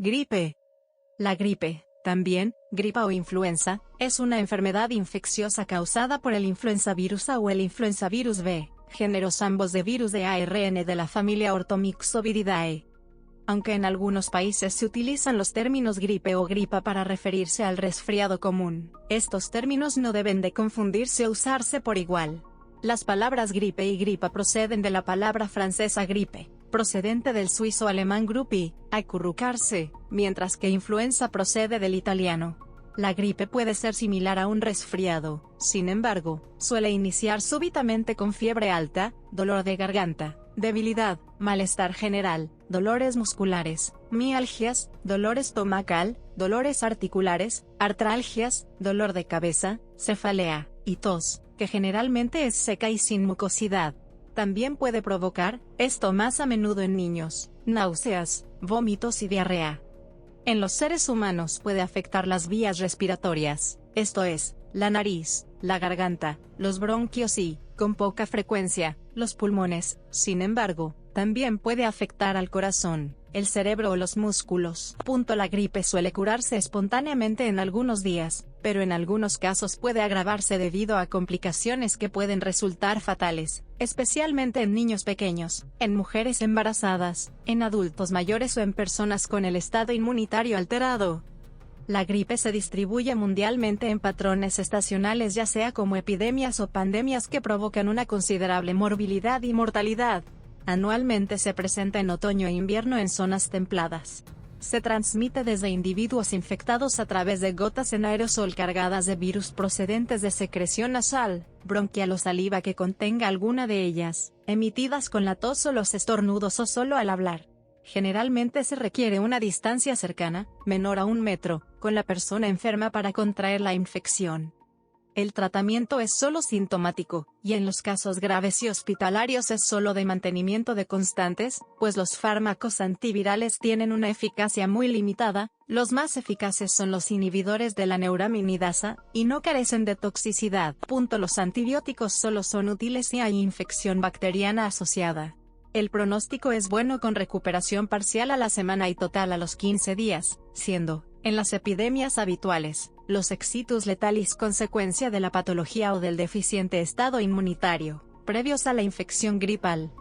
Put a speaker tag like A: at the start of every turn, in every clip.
A: Gripe. La gripe, también, gripa o influenza, es una enfermedad infecciosa causada por el influenza virus A o el influenza virus B, géneros ambos de virus de ARN de la familia Orthomyxoviridae. Aunque en algunos países se utilizan los términos gripe o gripa para referirse al resfriado común, estos términos no deben de confundirse o usarse por igual. Las palabras gripe y gripa proceden de la palabra francesa grippe, procedente del suizo-alemán gruppi, acurrucarse, mientras que influenza procede del italiano. La gripe puede ser similar a un resfriado, sin embargo, suele iniciar súbitamente con fiebre alta, dolor de garganta, debilidad, malestar general, dolores musculares, mialgias, dolor estomacal, dolores articulares, artralgias, dolor de cabeza, cefalea, y tos, que generalmente es seca y sin mucosidad. También puede provocar, esto más a menudo en niños, náuseas, vómitos y diarrea. En los seres humanos puede afectar las vías respiratorias, esto es, la nariz, la garganta, los bronquios y, con poca frecuencia, los pulmones. Sin embargo, también puede afectar al corazón, el cerebro o los músculos. La gripe suele curarse espontáneamente en algunos días, pero en algunos casos puede agravarse debido a complicaciones que pueden resultar fatales, especialmente en niños pequeños, en mujeres embarazadas, en adultos mayores o en personas con el estado inmunitario alterado. La gripe se distribuye mundialmente en patrones estacionales, ya sea como epidemias o pandemias que provocan una considerable morbilidad y mortalidad. Anualmente se presenta en otoño e invierno en zonas templadas. Se transmite desde individuos infectados a través de gotas en aerosol cargadas de virus procedentes de secreción nasal, bronquial o saliva que contenga alguna de ellas, emitidas con la tos o los estornudos o solo al hablar. Generalmente se requiere una distancia cercana, menor a 1 metro, con la persona enferma para contraer la infección. El tratamiento es solo sintomático, y en los casos graves y hospitalarios es solo de mantenimiento de constantes, pues los fármacos antivirales tienen una eficacia muy limitada. Los más eficaces son los inhibidores de la neuraminidasa, y no carecen de toxicidad. Los antibióticos solo son útiles si hay infección bacteriana asociada. El pronóstico es bueno con recuperación parcial a la semana y total a los 15 días, siendo, en las epidemias habituales, los exitus letalis consecuencia de la patología o del deficiente estado inmunitario, previos a la infección gripal.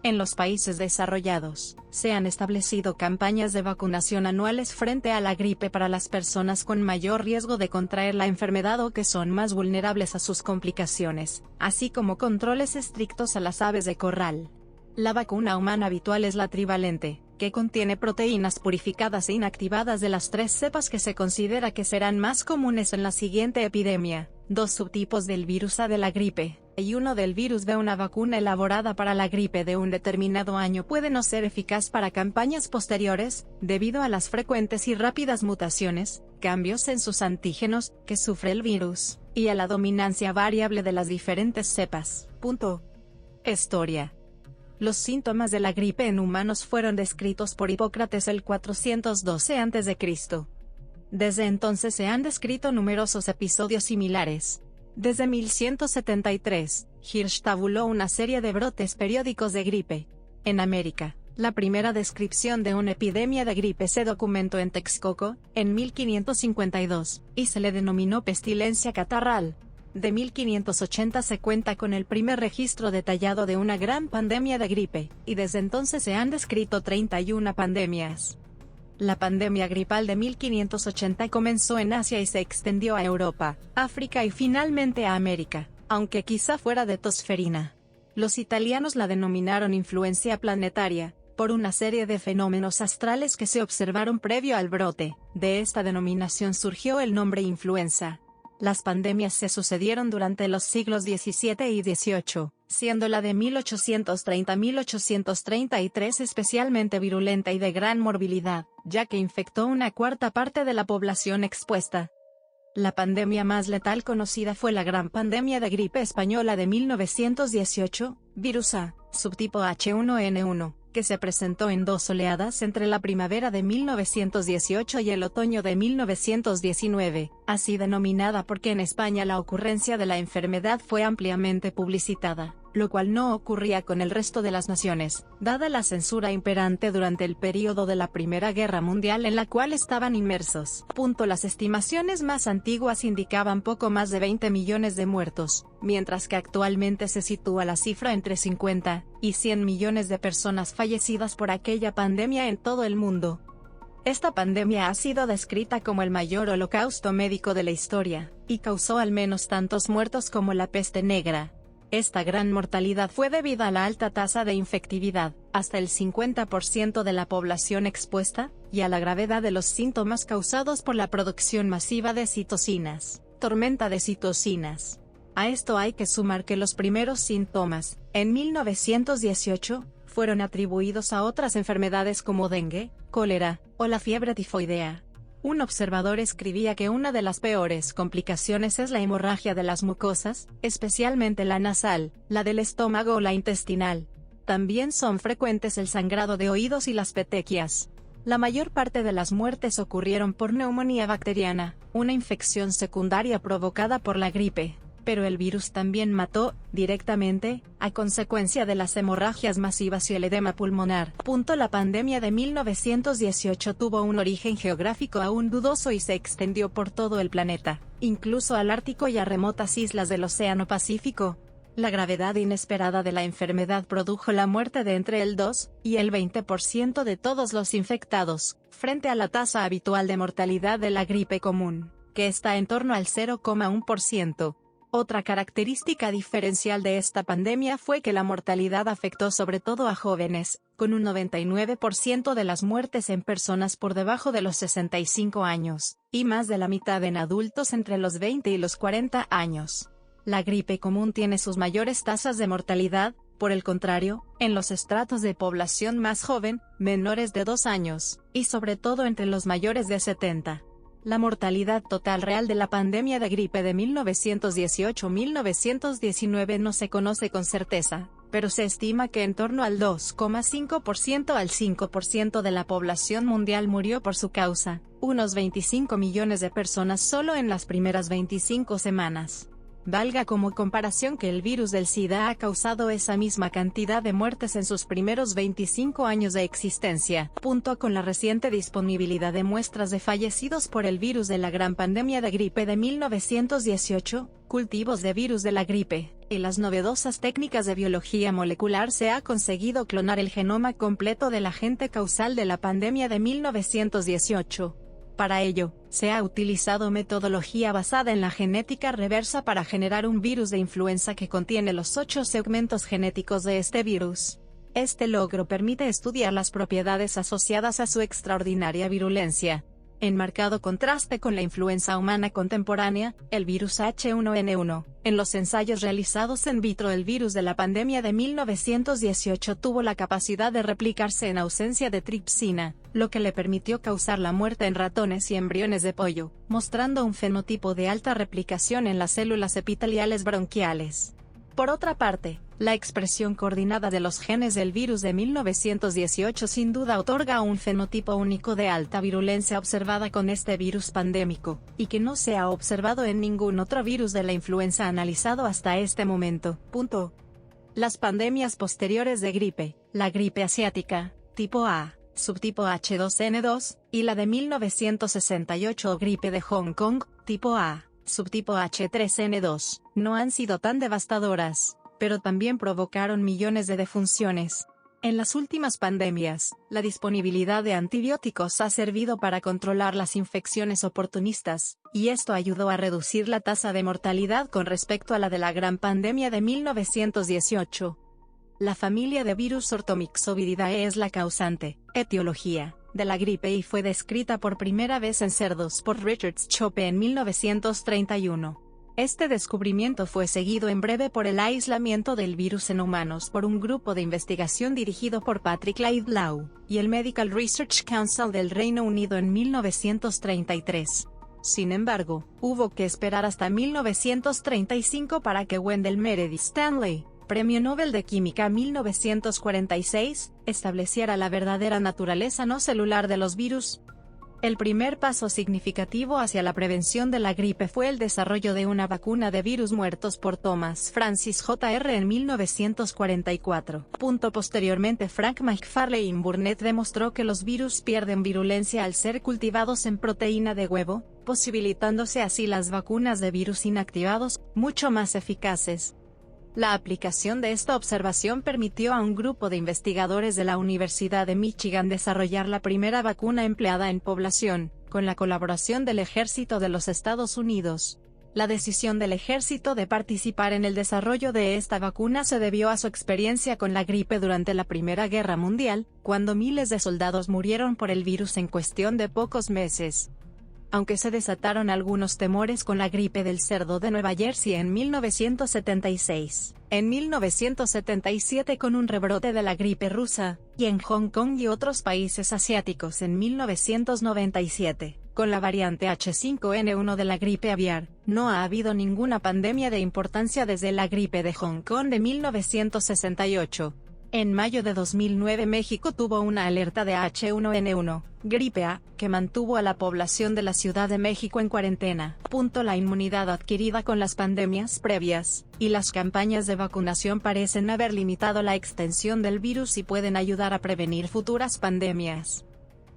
A: En los países desarrollados, se han establecido campañas de vacunación anuales frente a la gripe para las personas con mayor riesgo de contraer la enfermedad o que son más vulnerables a sus complicaciones, así como controles estrictos a las aves de corral. La vacuna humana habitual es la trivalente, que contiene proteínas purificadas e inactivadas de las 3 cepas que se considera que serán más comunes en la siguiente epidemia, 2 subtipos del virus A de la gripe, y 1 del virus B. Una vacuna elaborada para la gripe de un determinado año puede no ser eficaz para campañas posteriores, debido a las frecuentes y rápidas mutaciones, cambios en sus antígenos, que sufre el virus, y a la dominancia variable de las diferentes cepas. Historia. Los síntomas de la gripe en humanos fueron descritos por Hipócrates el 412 a.C. Desde entonces se han descrito numerosos episodios similares. Desde 1173, Hirsch tabuló una serie de brotes periódicos de gripe. En América, la primera descripción de una epidemia de gripe se documentó en Texcoco, en 1552, y se le denominó pestilencia catarral. De 1580 se cuenta con el primer registro detallado de una gran pandemia de gripe, y desde entonces se han descrito 31 pandemias. La pandemia gripal de 1580 comenzó en Asia y se extendió a Europa, África y finalmente a América, aunque quizá fuera de tosferina. Los italianos la denominaron influencia planetaria, por una serie de fenómenos astrales que se observaron previo al brote. De esta denominación surgió el nombre influenza. Las pandemias se sucedieron durante los siglos XVII y XVIII, siendo la de 1830-1833 especialmente virulenta y de gran morbilidad, ya que infectó una cuarta parte de la población expuesta. La pandemia más letal conocida fue la Gran Pandemia de Gripe Española de 1918, virus A, subtipo H1N1, que se presentó en 2 oleadas entre la primavera de 1918 y el otoño de 1919. así denominada porque en España la ocurrencia de la enfermedad fue ampliamente publicitada, lo cual no ocurría con el resto de las naciones, dada la censura imperante durante el período de la Primera Guerra Mundial en la cual estaban inmersos. Las estimaciones más antiguas indicaban poco más de 20 millones de muertos, mientras que actualmente se sitúa la cifra entre 50 y 100 millones de personas fallecidas por aquella pandemia en todo el mundo. Esta pandemia ha sido descrita como el mayor holocausto médico de la historia, y causó al menos tantos muertos como la peste negra. Esta gran mortalidad fue debida a la alta tasa de infectividad, hasta el 50% de la población expuesta, y a la gravedad de los síntomas causados por la producción masiva de citocinas, tormenta de citocinas. A esto hay que sumar que los primeros síntomas, en 1918, fueron atribuidos a otras enfermedades como dengue, cólera, o la fiebre tifoidea. Un observador escribía que una de las peores complicaciones es la hemorragia de las mucosas, especialmente la nasal, la del estómago o la intestinal. También son frecuentes el sangrado de oídos y las petequias. La mayor parte de las muertes ocurrieron por neumonía bacteriana, una infección secundaria provocada por la gripe. Pero el virus también mató, directamente, a consecuencia de las hemorragias masivas y el edema pulmonar. La pandemia de 1918 tuvo un origen geográfico aún dudoso y se extendió por todo el planeta, incluso al Ártico y a remotas islas del Océano Pacífico. La gravedad inesperada de la enfermedad produjo la muerte de entre el 2 y el 20% de todos los infectados, frente a la tasa habitual de mortalidad de la gripe común, que está en torno al 0,1%. Otra característica diferencial de esta pandemia fue que la mortalidad afectó sobre todo a jóvenes, con un 99% de las muertes en personas por debajo de los 65 años, y más de la mitad en adultos entre los 20 y los 40 años. La gripe común tiene sus mayores tasas de mortalidad, por el contrario, en los estratos de población más joven, menores de 2 años, y sobre todo entre los mayores de 70. La mortalidad total real de la pandemia de gripe de 1918-1919 no se conoce con certeza, pero se estima que en torno al 2,5% al 5% de la población mundial murió por su causa, unos 25 millones de personas solo en las primeras 25 semanas. Valga como comparación que el virus del SIDA ha causado esa misma cantidad de muertes en sus primeros 25 años de existencia. Con la reciente disponibilidad de muestras de fallecidos por el virus de la gran pandemia de gripe de 1918, cultivos de virus de la gripe, y las novedosas técnicas de biología molecular se ha conseguido clonar el genoma completo del agente causal de la pandemia de 1918. Para ello, se ha utilizado metodología basada en la genética reversa para generar un virus de influenza que contiene los 8 segmentos genéticos de este virus. Este logro permite estudiar las propiedades asociadas a su extraordinaria virulencia. En marcado contraste con la influenza humana contemporánea, el virus H1N1, en los ensayos realizados en vitro el virus de la pandemia de 1918 tuvo la capacidad de replicarse en ausencia de tripsina, lo que le permitió causar la muerte en ratones y embriones de pollo, mostrando un fenotipo de alta replicación en las células epiteliales bronquiales. Por otra parte, la expresión coordinada de los genes del virus de 1918 sin duda otorga un fenotipo único de alta virulencia observada con este virus pandémico, y que no se ha observado en ningún otro virus de la influenza analizado hasta este momento. Las pandemias posteriores de gripe, la gripe asiática, tipo A, subtipo H2N2, y la de 1968 o gripe de Hong Kong, tipo A, subtipo H3N2, no han sido tan devastadoras, pero también provocaron millones de defunciones. En las últimas pandemias, la disponibilidad de antibióticos ha servido para controlar las infecciones oportunistas, y esto ayudó a reducir la tasa de mortalidad con respecto a la de la gran pandemia de 1918. La familia de virus Orthomyxoviridae es la causante, etiología, de la gripe y fue descrita por primera vez en cerdos por Richard Schope en 1931. Este descubrimiento fue seguido en breve por el aislamiento del virus en humanos por un grupo de investigación dirigido por Patrick Laidlaw y el Medical Research Council del Reino Unido en 1933. Sin embargo, hubo que esperar hasta 1935 para que Wendell Meredith Stanley, Premio Nobel de Química 1946, estableciera la verdadera naturaleza no celular de los virus. El primer paso significativo hacia la prevención de la gripe fue el desarrollo de una vacuna de virus muertos por Thomas Francis Jr. en 1944. Posteriormente Frank McFarlane Burnett demostró que los virus pierden virulencia al ser cultivados en proteína de huevo, posibilitándose así las vacunas de virus inactivados, mucho más eficaces. La aplicación de esta observación permitió a un grupo de investigadores de la Universidad de Michigan desarrollar la primera vacuna empleada en población, con la colaboración del Ejército de los Estados Unidos. La decisión del ejército de participar en el desarrollo de esta vacuna se debió a su experiencia con la gripe durante la Primera Guerra Mundial, cuando miles de soldados murieron por el virus en cuestión de pocos meses. Aunque se desataron algunos temores con la gripe del cerdo de Nueva Jersey en 1976, en 1977 con un rebrote de la gripe rusa, y en Hong Kong y otros países asiáticos en 1997, con la variante H5N1 de la gripe aviar, no ha habido ninguna pandemia de importancia desde la gripe de Hong Kong de 1968. En mayo de 2009 México tuvo una alerta de H1N1, gripe A, que mantuvo a la población de la Ciudad de México en cuarentena. La inmunidad adquirida con las pandemias previas, y las campañas de vacunación parecen haber limitado la extensión del virus y pueden ayudar a prevenir futuras pandemias.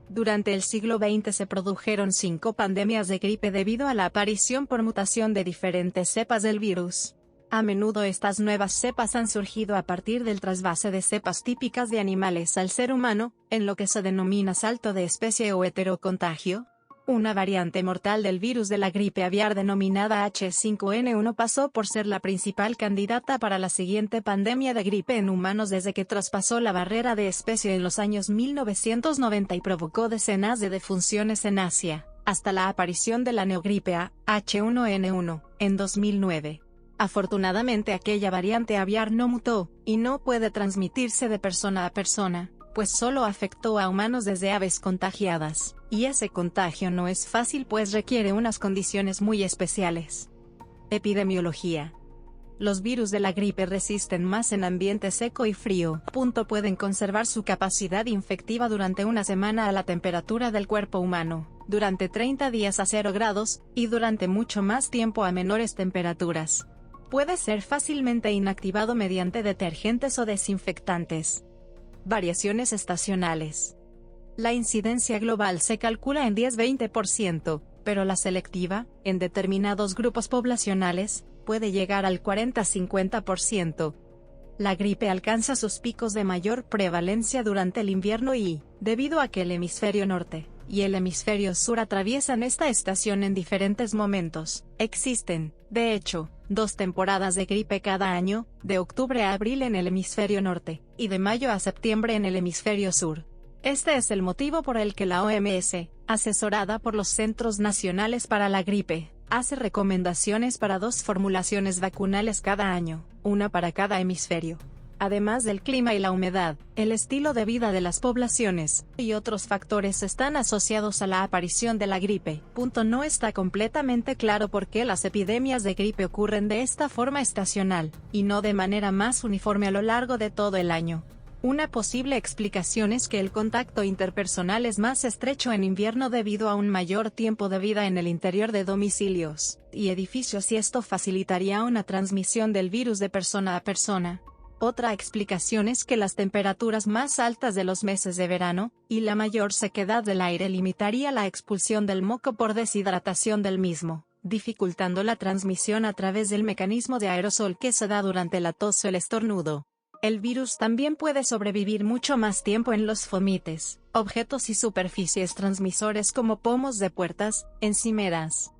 A: Durante el siglo XX se produjeron 5 pandemias de gripe debido a la aparición por mutación de diferentes cepas del virus. A menudo estas nuevas cepas han surgido a partir del trasvase de cepas típicas de animales al ser humano, en lo que se denomina salto de especie o heterocontagio. Una variante mortal del virus de la gripe aviar denominada H5N1 pasó por ser la principal candidata para la siguiente pandemia de gripe en humanos desde que traspasó la barrera de especie en los años 1990 y provocó decenas de defunciones en Asia, hasta la aparición de la neogripe A, H1N1, en 2009. Afortunadamente aquella variante aviar no mutó, y no puede transmitirse de persona a persona, pues solo afectó a humanos desde aves contagiadas, y ese contagio no es fácil pues requiere unas condiciones muy especiales. Epidemiología. Los virus de la gripe resisten más en ambiente seco y frío. Pueden conservar su capacidad infectiva durante una semana a la temperatura del cuerpo humano, durante 30 días a 0 grados, y durante mucho más tiempo a menores temperaturas. Puede ser fácilmente inactivado mediante detergentes o desinfectantes. Variaciones estacionales. La incidencia global se calcula en 10-20%, pero la selectiva, en determinados grupos poblacionales, puede llegar al 40-50%. La gripe alcanza sus picos de mayor prevalencia durante el invierno y, debido a que el hemisferio norte y el hemisferio sur atraviesan esta estación en diferentes momentos, existen, de hecho, 2 temporadas de gripe cada año, de octubre a abril en el hemisferio norte, y de mayo a septiembre en el hemisferio sur. Este es el motivo por el que la OMS, asesorada por los Centros Nacionales para la Gripe, hace recomendaciones para 2 formulaciones vacunales cada año, una para cada hemisferio. Además del clima y la humedad, el estilo de vida de las poblaciones, y otros factores están asociados a la aparición de la gripe. No está completamente claro por qué las epidemias de gripe ocurren de esta forma estacional, y no de manera más uniforme a lo largo de todo el año. Una posible explicación es que el contacto interpersonal es más estrecho en invierno debido a un mayor tiempo de vida en el interior de domicilios y edificios y esto facilitaría una transmisión del virus de persona a persona. Otra explicación es que las temperaturas más altas de los meses de verano, y la mayor sequedad del aire limitaría la expulsión del moco por deshidratación del mismo, dificultando la transmisión a través del mecanismo de aerosol que se da durante la tos o el estornudo. El virus también puede sobrevivir mucho más tiempo en los fomites, objetos y superficies transmisores como pomos de puertas, encimeras.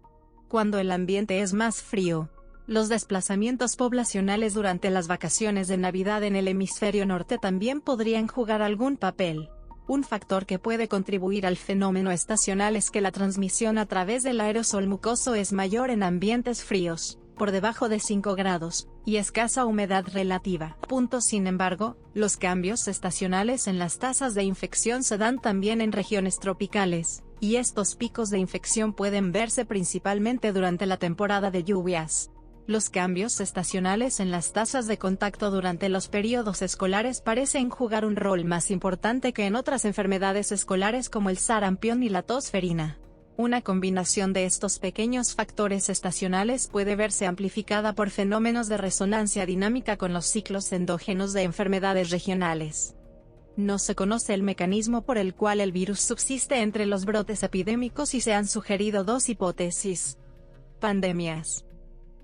A: Cuando el ambiente es más frío, los desplazamientos poblacionales durante las vacaciones de Navidad en el hemisferio norte también podrían jugar algún papel. Un factor que puede contribuir al fenómeno estacional es que la transmisión a través del aerosol mucoso es mayor en ambientes fríos, por debajo de 5 grados, y escasa humedad relativa. Sin embargo, los cambios estacionales en las tasas de infección se dan también en regiones tropicales, y estos picos de infección pueden verse principalmente durante la temporada de lluvias. Los cambios estacionales en las tasas de contacto durante los periodos escolares parecen jugar un rol más importante que en otras enfermedades escolares como el sarampión y la tos ferina. Una combinación de estos pequeños factores estacionales puede verse amplificada por fenómenos de resonancia dinámica con los ciclos endógenos de enfermedades regionales. No se conoce el mecanismo por el cual el virus subsiste entre los brotes epidémicos y se han sugerido dos hipótesis. Pandemias.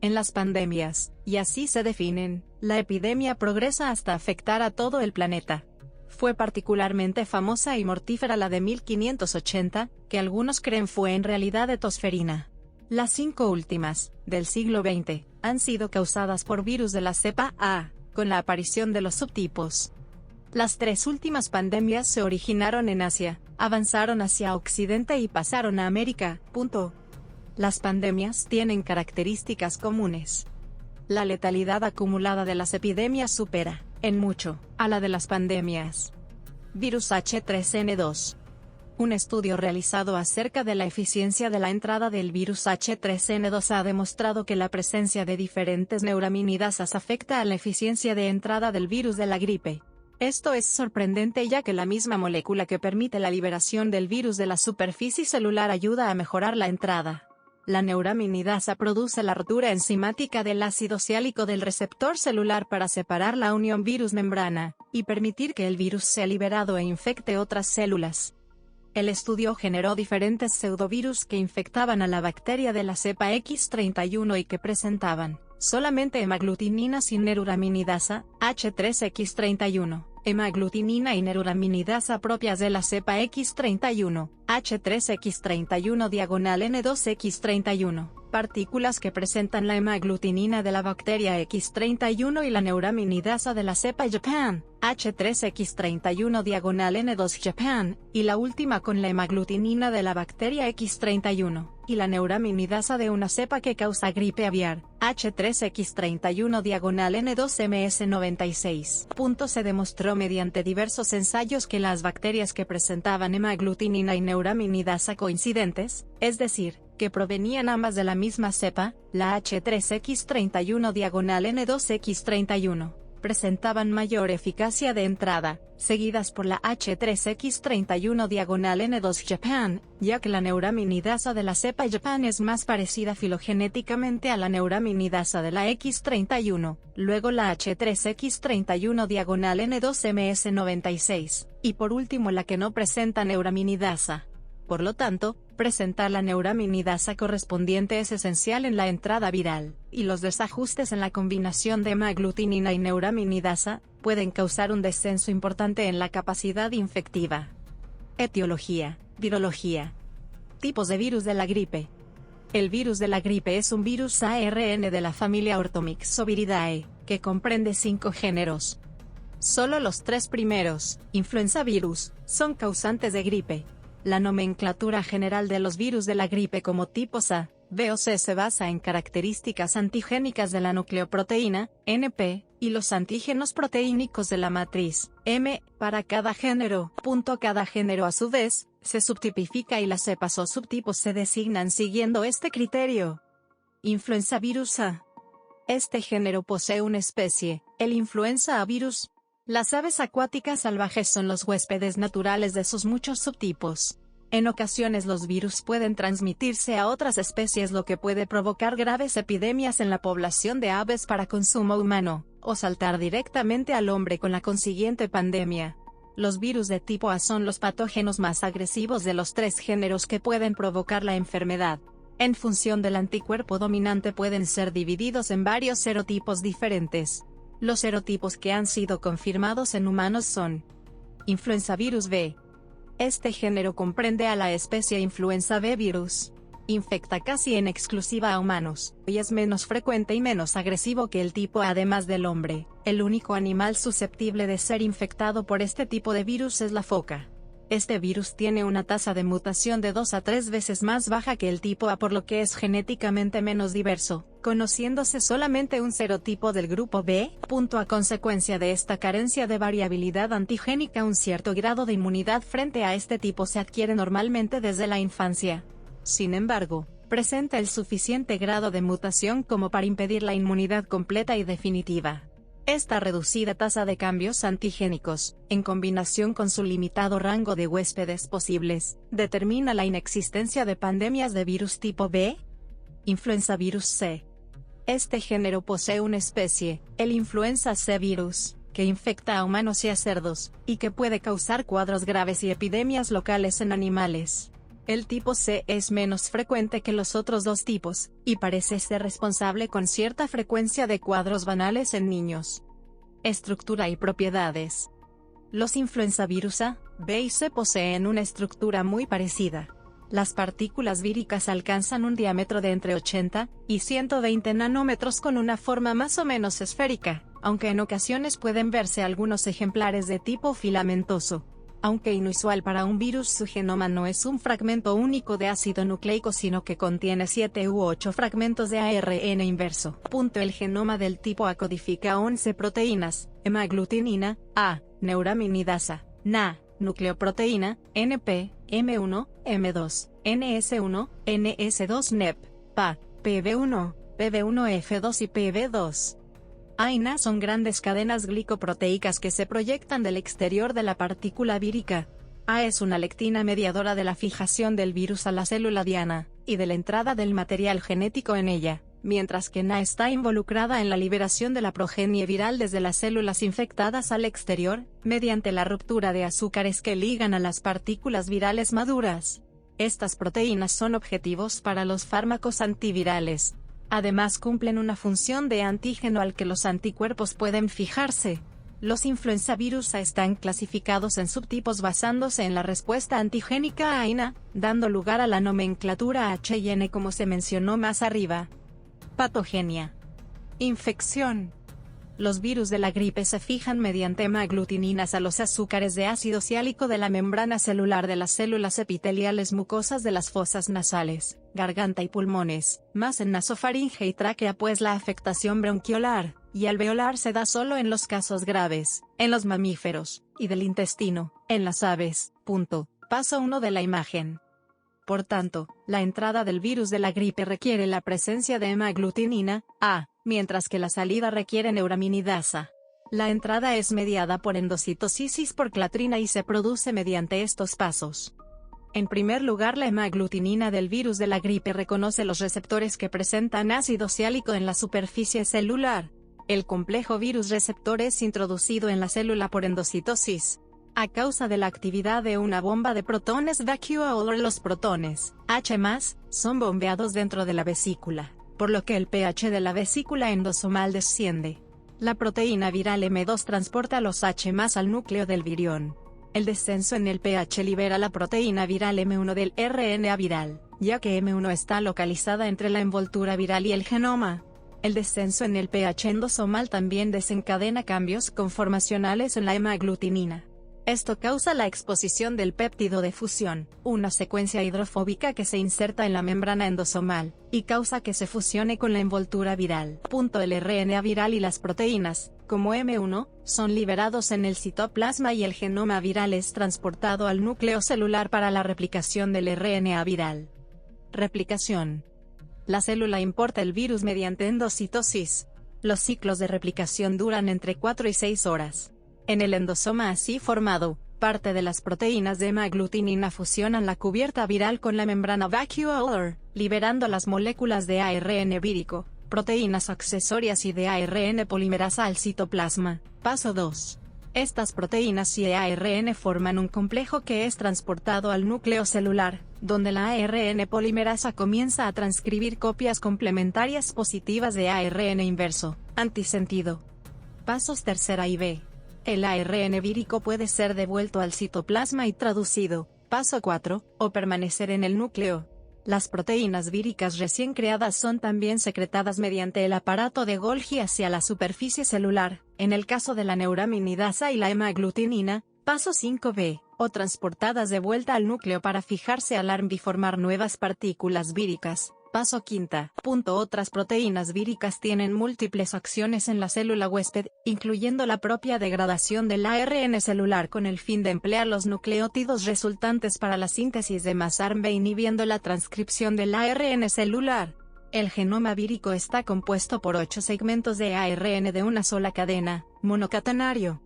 A: En las pandemias, y así se definen, la epidemia progresa hasta afectar a todo el planeta. Fue particularmente famosa y mortífera la de 1580, que algunos creen fue en realidad de tos ferina. Las 5 últimas, del siglo XX, han sido causadas por virus de la cepa A, con la aparición de los subtipos. Las 3 últimas pandemias se originaron en Asia, avanzaron hacia Occidente y pasaron a América. Las pandemias tienen características comunes. La letalidad acumulada de las epidemias supera, en mucho, a la de las pandemias. Virus H3N2. Un estudio realizado acerca de la eficiencia de la entrada del virus H3N2 ha demostrado que la presencia de diferentes neuraminidasas afecta a la eficiencia de entrada del virus de la gripe. Esto es sorprendente ya que la misma molécula que permite la liberación del virus de la superficie celular ayuda a mejorar la entrada. La neuraminidasa produce la rotura enzimática del ácido siálico del receptor celular para separar la unión virus-membrana, y permitir que el virus sea liberado e infecte otras células. El estudio generó diferentes pseudovirus que infectaban a la bacteria de la cepa X31 y que presentaban solamente hemaglutinina sin neuraminidasa, H3X31, hemaglutinina y neuraminidasa propias de la cepa X31, H3X31-N2X31, partículas que presentan la hemaglutinina de la bacteria X31 y la neuraminidasa de la cepa Japan, H3X31-N2 Japan, y la última con la hemaglutinina de la bacteria X31, y la neuraminidasa de una cepa que causa gripe aviar, H3X31-N2MS96. Se demostró mediante diversos ensayos que las bacterias que presentaban hemaglutinina y neuraminidasa coincidentes, es decir, que provenían ambas de la misma cepa, la H3X31-N2X31, presentaban mayor eficacia de entrada, seguidas por la H3X31-N2 Japan, ya que la neuraminidasa de la cepa Japan es más parecida filogenéticamente a la neuraminidasa de la X31, luego la H3X31-N2MS96, y por último la que no presenta neuraminidasa. Por lo tanto, presentar la neuraminidasa correspondiente es esencial en la entrada viral, y los desajustes en la combinación de hemaglutinina y neuraminidasa pueden causar un descenso importante en la capacidad infectiva. Etiología, virología. Tipos de virus de la gripe. El virus de la gripe es un virus ARN de la familia Orthomyxoviridae, que comprende 5 géneros. Solo los 3 primeros, influenza virus, son causantes de gripe. La nomenclatura general de los virus de la gripe como tipos A, B o C se basa en características antigénicas de la nucleoproteína, NP, y los antígenos proteínicos de la matriz, M, para cada género. Cada género a su vez, se subtipifica y las cepas o subtipos se designan siguiendo este criterio. Influenza virus A. Este género posee una especie, el influenza A virus. Las aves acuáticas salvajes son los huéspedes naturales de sus muchos subtipos. En ocasiones los virus pueden transmitirse a otras especies, lo que puede provocar graves epidemias en la población de aves para consumo humano, o saltar directamente al hombre con la consiguiente pandemia. Los virus de tipo A son los patógenos más agresivos de los 3 géneros que pueden provocar la enfermedad. En función del anticuerpo dominante pueden ser divididos en varios serotipos diferentes. Los serotipos que han sido confirmados en humanos son Influenza virus B. Este género comprende a la especie Influenza B virus. Infecta casi en exclusiva a humanos, y es menos frecuente y menos agresivo que el tipo A. Además del hombre, el único animal susceptible de ser infectado por este tipo de virus es la foca. Este virus tiene una tasa de mutación de 2 a 3 veces más baja que el tipo A, por lo que es genéticamente menos diverso, conociéndose solamente un serotipo del grupo B. A consecuencia de esta carencia de variabilidad antigénica, un cierto grado de inmunidad frente a este tipo se adquiere normalmente desde la infancia. Sin embargo, presenta el suficiente grado de mutación como para impedir la inmunidad completa y definitiva. Esta reducida tasa de cambios antigénicos, en combinación con su limitado rango de huéspedes posibles, determina la inexistencia de pandemias de virus tipo B. Influenza virus C. Este género posee una especie, el influenza C virus, que infecta a humanos y a cerdos, y que puede causar cuadros graves y epidemias locales en animales. El tipo C es menos frecuente que los otros dos tipos, y parece ser responsable con cierta frecuencia de cuadros banales en niños. Estructura y propiedades. Los influenza virus A, B y C poseen una estructura muy parecida. Las partículas víricas alcanzan un diámetro de entre 80 y 120 nanómetros con una forma más o menos esférica, aunque en ocasiones pueden verse algunos ejemplares de tipo filamentoso. Aunque inusual para un virus, su genoma no es un fragmento único de ácido nucleico, sino que contiene 7 u 8 fragmentos de ARN inverso. El genoma del tipo A codifica 11 proteínas: hemaglutinina, A, neuraminidasa, Na, nucleoproteína, NP, M1, M2, NS1, NS2 NEP, PA, PB1, PB1F2 y PB2. A y Na son grandes cadenas glicoproteicas que se proyectan del exterior de la partícula vírica. A es una lectina mediadora de la fijación del virus a la célula diana, y de la entrada del material genético en ella, mientras que Na está involucrada en la liberación de la progenie viral desde las células infectadas al exterior, mediante la ruptura de azúcares que ligan a las partículas virales maduras. Estas proteínas son objetivos para los fármacos antivirales. Además cumplen una función de antígeno al que los anticuerpos pueden fijarse. Los influenza virus A están clasificados en subtipos basándose en la respuesta antigénica a Na, dando lugar a la nomenclatura H y N como se mencionó más arriba. Patogenia. Infección. Los virus de la gripe se fijan mediante hemaglutininas a los azúcares de ácido ciálico de la membrana celular de las células epiteliales mucosas de las fosas nasales, garganta y pulmones, más en nasofaringe y tráquea, pues la afectación bronquiolar y alveolar se da solo en los casos graves, en los mamíferos, y del intestino, en las aves. Paso 1 de la imagen. Por tanto, la entrada del virus de la gripe requiere la presencia de hemaglutinina, A, mientras que la salida requiere neuraminidasa. La entrada es mediada por endocitosísis por clatrina y se produce mediante estos pasos. En primer lugar, la hemaglutinina del virus de la gripe reconoce los receptores que presentan ácido ciálico en la superficie celular. El complejo virus receptor es introducido en la célula por endocitosis. A causa de la actividad de una bomba de protones vacuolar, los protones, H+, son bombeados dentro de la vesícula, por lo que el pH de la vesícula endosomal desciende. La proteína viral M2 transporta los H+ al núcleo del virión. El descenso en el pH libera la proteína viral M1 del RNA viral, ya que M1 está localizada entre la envoltura viral y el genoma. El descenso en el pH endosomal también desencadena cambios conformacionales en la hemaglutinina. Esto causa la exposición del péptido de fusión, una secuencia hidrofóbica que se inserta en la membrana endosomal, y causa que se fusione con la envoltura viral. El RNA viral y las proteínas, como M1, son liberados en el citoplasma y el genoma viral es transportado al núcleo celular para la replicación del RNA viral. Replicación. La célula importa el virus mediante endocitosis. Los ciclos de replicación duran entre 4 y 6 horas. En el endosoma así formado, parte de las proteínas de hemaglutinina fusionan la cubierta viral con la membrana vacuolar, liberando las moléculas de ARN vírico, proteínas accesorias y de ARN polimerasa al citoplasma. Paso 2. Estas proteínas y ARN forman un complejo que es transportado al núcleo celular, donde la ARN polimerasa comienza a transcribir copias complementarias positivas de ARN inverso, antisentido. Pasos 3 y B. El ARN vírico puede ser devuelto al citoplasma y traducido, paso 4, o permanecer en el núcleo. Las proteínas víricas recién creadas son también secretadas mediante el aparato de Golgi hacia la superficie celular, en el caso de la neuraminidasa y la hemaglutinina, paso 5b, o transportadas de vuelta al núcleo para fijarse al ARN y formar nuevas partículas víricas, Paso quinta. Otras proteínas víricas tienen múltiples acciones en la célula huésped, incluyendo la propia degradación del ARN celular con el fin de emplear los nucleótidos resultantes para la síntesis de Mas-ARN inhibiendo la transcripción del ARN celular. El genoma vírico está compuesto por 8 segmentos de ARN de una sola cadena, monocatenario.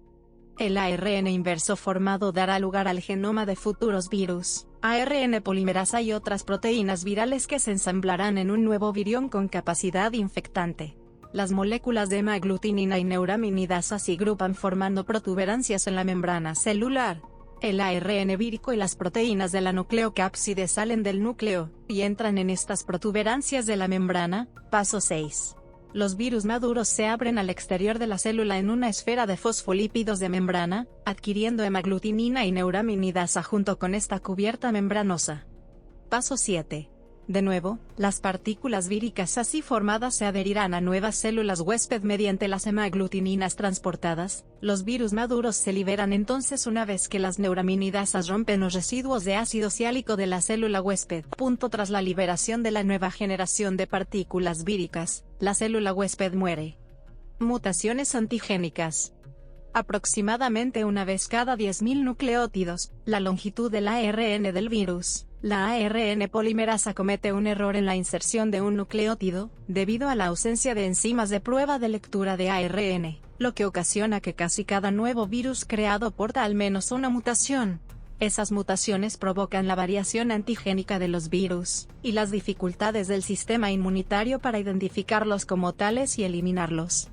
A: El ARN inverso formado dará lugar al genoma de futuros virus, ARN polimerasa y otras proteínas virales que se ensamblarán en un nuevo virión con capacidad infectante. Las moléculas de hemaglutinina y neuraminidasa se agrupan formando protuberancias en la membrana celular. El ARN vírico y las proteínas de la nucleocápside salen del núcleo, y entran en estas protuberancias de la membrana. Paso 6. Los virus maduros se abren al exterior de la célula en una esfera de fosfolípidos de membrana, adquiriendo hemaglutinina y neuraminidasa junto con esta cubierta membranosa. Paso 7. De nuevo, las partículas víricas así formadas se adherirán a nuevas células huésped mediante las hemaglutininas transportadas. Los virus maduros se liberan entonces una vez que las neuraminidasas rompen los residuos de ácido siálico de la célula huésped. Tras la liberación de la nueva generación de partículas víricas, la célula huésped muere. Mutaciones antigénicas. Aproximadamente una vez cada 10.000 nucleótidos, la longitud del ARN del virus, la ARN polimerasa comete un error en la inserción de un nucleótido, debido a la ausencia de enzimas de prueba de lectura de ARN, lo que ocasiona que casi cada nuevo virus creado porta al menos una mutación. Esas mutaciones provocan la variación antigénica de los virus, y las dificultades del sistema inmunitario para identificarlos como tales y eliminarlos.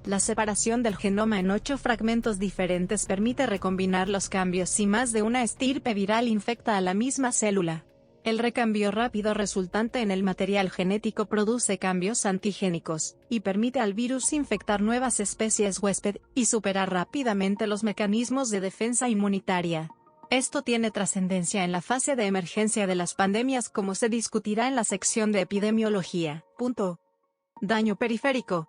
A: La separación del genoma en 8 fragmentos diferentes permite recombinar los cambios si más de una estirpe viral infecta a la misma célula. El recambio rápido resultante en el material genético produce cambios antigénicos, y permite al virus infectar nuevas especies huésped, y superar rápidamente los mecanismos de defensa inmunitaria. Esto tiene trascendencia en la fase de emergencia de las pandemias, como se discutirá en la sección de epidemiología. Daño periférico.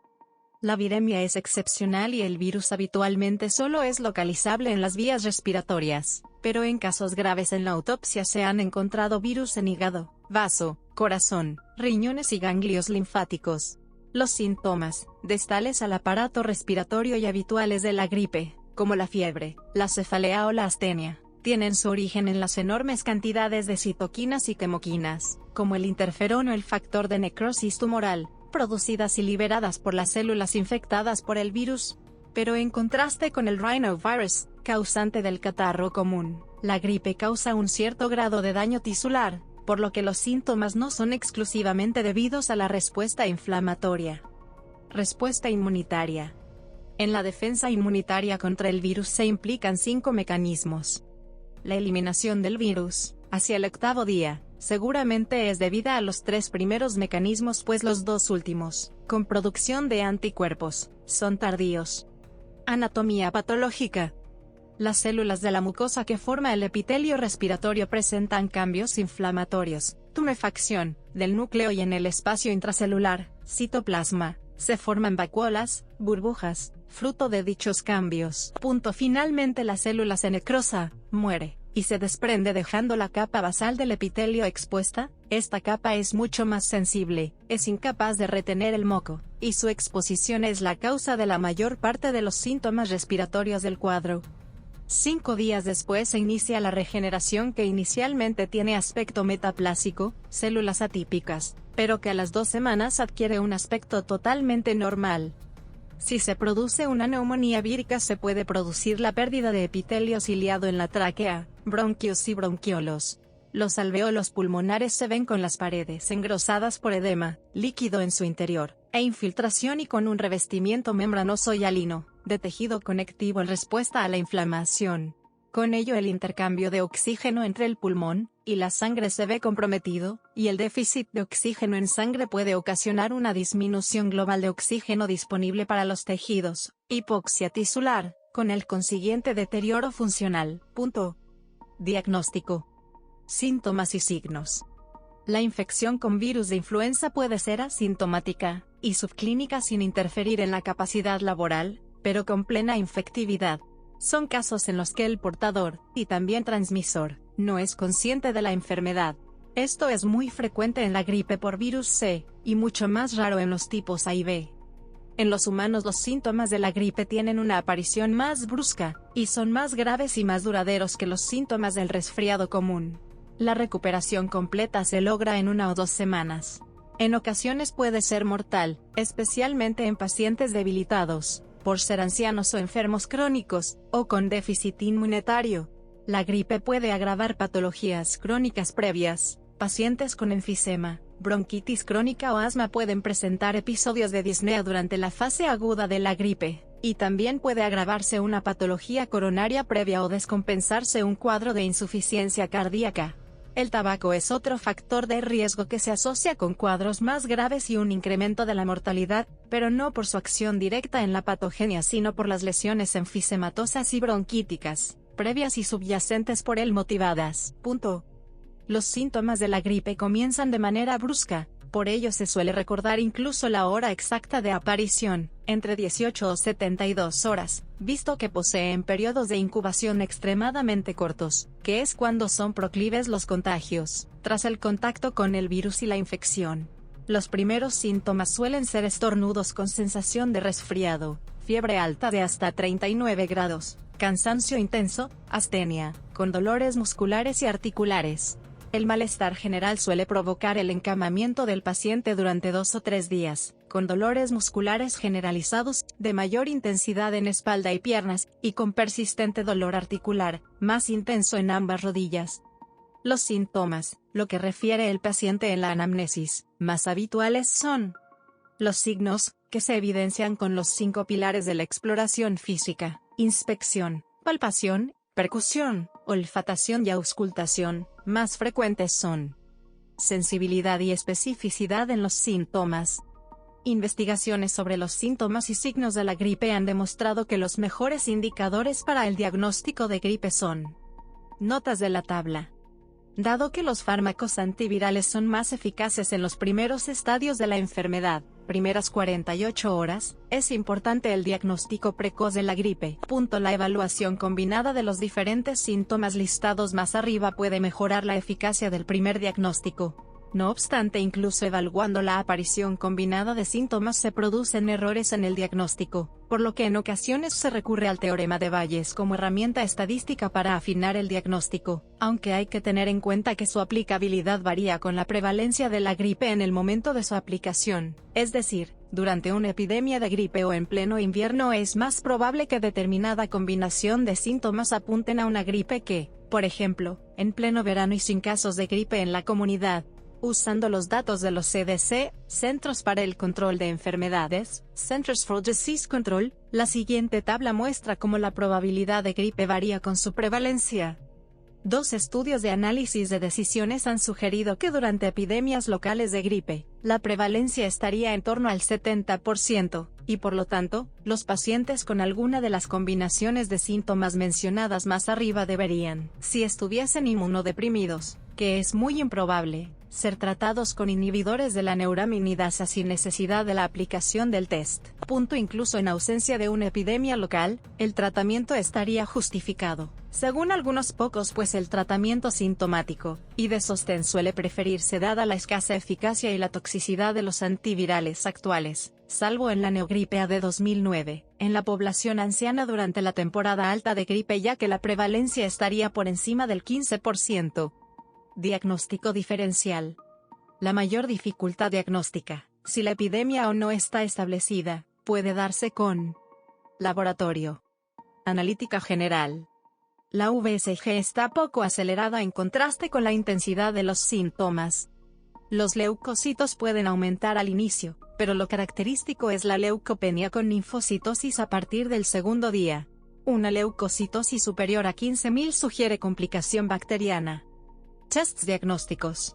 A: La viremia es excepcional y el virus habitualmente solo es localizable en las vías respiratorias, pero en casos graves en la autopsia se han encontrado virus en hígado, vaso, corazón, riñones y ganglios linfáticos. Los síntomas, distales al aparato respiratorio y habituales de la gripe, como la fiebre, la cefalea o la astenia, tienen su origen en las enormes cantidades de citoquinas y quimoquinas, como el interferón o el factor de necrosis tumoral, producidas y liberadas por las células infectadas por el virus. Pero en contraste con el rhinovirus, causante del catarro común, la gripe causa un cierto grado de daño tisular, por lo que los síntomas no son exclusivamente debidos a la respuesta inflamatoria. Respuesta inmunitaria. En la defensa inmunitaria contra el virus se implican 5 mecanismos. La eliminación del virus, hacia el 8º día, seguramente es debida a los 3 primeros mecanismos, pues los 2 últimos, con producción de anticuerpos, son tardíos. Anatomía patológica. Las células de la mucosa que forma el epitelio respiratorio presentan cambios inflamatorios, tumefacción, del núcleo y en el espacio intracelular, citoplasma, se forman vacuolas, burbujas, fruto de dichos cambios. Finalmente la célula se necrosa, muere, y se desprende dejando la capa basal del epitelio expuesta. Esta capa es mucho más sensible, es incapaz de retener el moco, y su exposición es la causa de la mayor parte de los síntomas respiratorios del cuadro. 5 días después se inicia la regeneración, que inicialmente tiene aspecto metaplásico, células atípicas, pero que a las 2 semanas adquiere un aspecto totalmente normal. Si se produce una neumonía vírica, se puede producir la pérdida de epitelio ciliado en la tráquea, bronquios y bronquiolos. Los alveolos pulmonares se ven con las paredes engrosadas por edema, líquido en su interior, e infiltración, y con un revestimiento membranoso y alino, de tejido conectivo en respuesta a la inflamación. Con ello el intercambio de oxígeno entre el pulmón y la sangre se ve comprometido, y el déficit de oxígeno en sangre puede ocasionar una disminución global de oxígeno disponible para los tejidos, hipoxia tisular, con el consiguiente deterioro funcional. Diagnóstico. Síntomas y signos. La infección con virus de influenza puede ser asintomática y subclínica sin interferir en la capacidad laboral, pero con plena infectividad. Son casos en los que el portador, y también transmisor, no es consciente de la enfermedad. Esto es muy frecuente en la gripe por virus C, y mucho más raro en los tipos A y B. En los humanos los síntomas de la gripe tienen una aparición más brusca, y son más graves y más duraderos que los síntomas del resfriado común. La recuperación completa se logra en 1 o 2 semanas. En ocasiones puede ser mortal, especialmente en pacientes debilitados, por ser ancianos o enfermos crónicos, o con déficit inmunitario. La gripe puede agravar patologías crónicas previas. Pacientes con enfisema, bronquitis crónica o asma pueden presentar episodios de disnea durante la fase aguda de la gripe, y también puede agravarse una patología coronaria previa o descompensarse un cuadro de insuficiencia cardíaca. El tabaco es otro factor de riesgo que se asocia con cuadros más graves y un incremento de la mortalidad, pero no por su acción directa en la patogenia sino por las lesiones enfisematosas y bronquíticas, previas y subyacentes por él motivadas. Los síntomas de la gripe comienzan de manera brusca, por ello se suele recordar incluso la hora exacta de aparición, entre 18 o 72 horas, visto que poseen periodos de incubación extremadamente cortos, que es cuando son proclives los contagios, tras el contacto con el virus y la infección. Los primeros síntomas suelen ser estornudos con sensación de resfriado, fiebre alta de hasta 39 grados, cansancio intenso, astenia, con dolores musculares y articulares. El malestar general suele provocar el encamamiento del paciente durante 2 o 3 días, con dolores musculares generalizados, de mayor intensidad en espalda y piernas, y con persistente dolor articular, más intenso en ambas rodillas. Los síntomas, lo que refiere el paciente en la anamnesis, más habituales son los signos, que se evidencian con los 5 pilares de la exploración física: inspección, palpación, percusión, olfatación y auscultación. Más frecuentes son sensibilidad y especificidad en los síntomas. Investigaciones sobre los síntomas y signos de la gripe han demostrado que los mejores indicadores para el diagnóstico de gripe son: notas de la tabla. Dado que los fármacos antivirales son más eficaces en los primeros estadios de la enfermedad, primeras 48 horas, es importante el diagnóstico precoz de la gripe. La evaluación combinada de los diferentes síntomas listados más arriba puede mejorar la eficacia del primer diagnóstico. No obstante, incluso evaluando la aparición combinada de síntomas se producen errores en el diagnóstico, por lo que en ocasiones se recurre al teorema de Bayes como herramienta estadística para afinar el diagnóstico, aunque hay que tener en cuenta que su aplicabilidad varía con la prevalencia de la gripe en el momento de su aplicación, es decir, durante una epidemia de gripe o en pleno invierno es más probable que determinada combinación de síntomas apunten a una gripe que, por ejemplo, en pleno verano y sin casos de gripe en la comunidad. Usando los datos de los CDC, Centros para el Control de Enfermedades, Centers for Disease Control, la siguiente tabla muestra cómo la probabilidad de gripe varía con su prevalencia. 2 estudios de análisis de decisiones han sugerido que durante epidemias locales de gripe, la prevalencia estaría en torno al 70%, y por lo tanto, los pacientes con alguna de las combinaciones de síntomas mencionadas más arriba deberían, si estuviesen inmunodeprimidos, que es muy improbable, ser tratados con inhibidores de la neuraminidasa sin necesidad de la aplicación del test. Incluso en ausencia de una epidemia local, el tratamiento estaría justificado. Según algunos pocos, pues el tratamiento sintomático y de sostén suele preferirse dada la escasa eficacia y la toxicidad de los antivirales actuales, salvo en la neogripe A de 2009, en la población anciana durante la temporada alta de gripe, ya que la prevalencia estaría por encima del 15%. Diagnóstico diferencial. La mayor dificultad diagnóstica, si la epidemia aún no está establecida, puede darse con laboratorio. Analítica general. La VSG está poco acelerada en contraste con la intensidad de los síntomas. Los leucocitos pueden aumentar al inicio, pero lo característico es la leucopenia con linfocitosis a partir del segundo día. Una leucocitosis superior a 15.000 sugiere complicación bacteriana. Tests diagnósticos.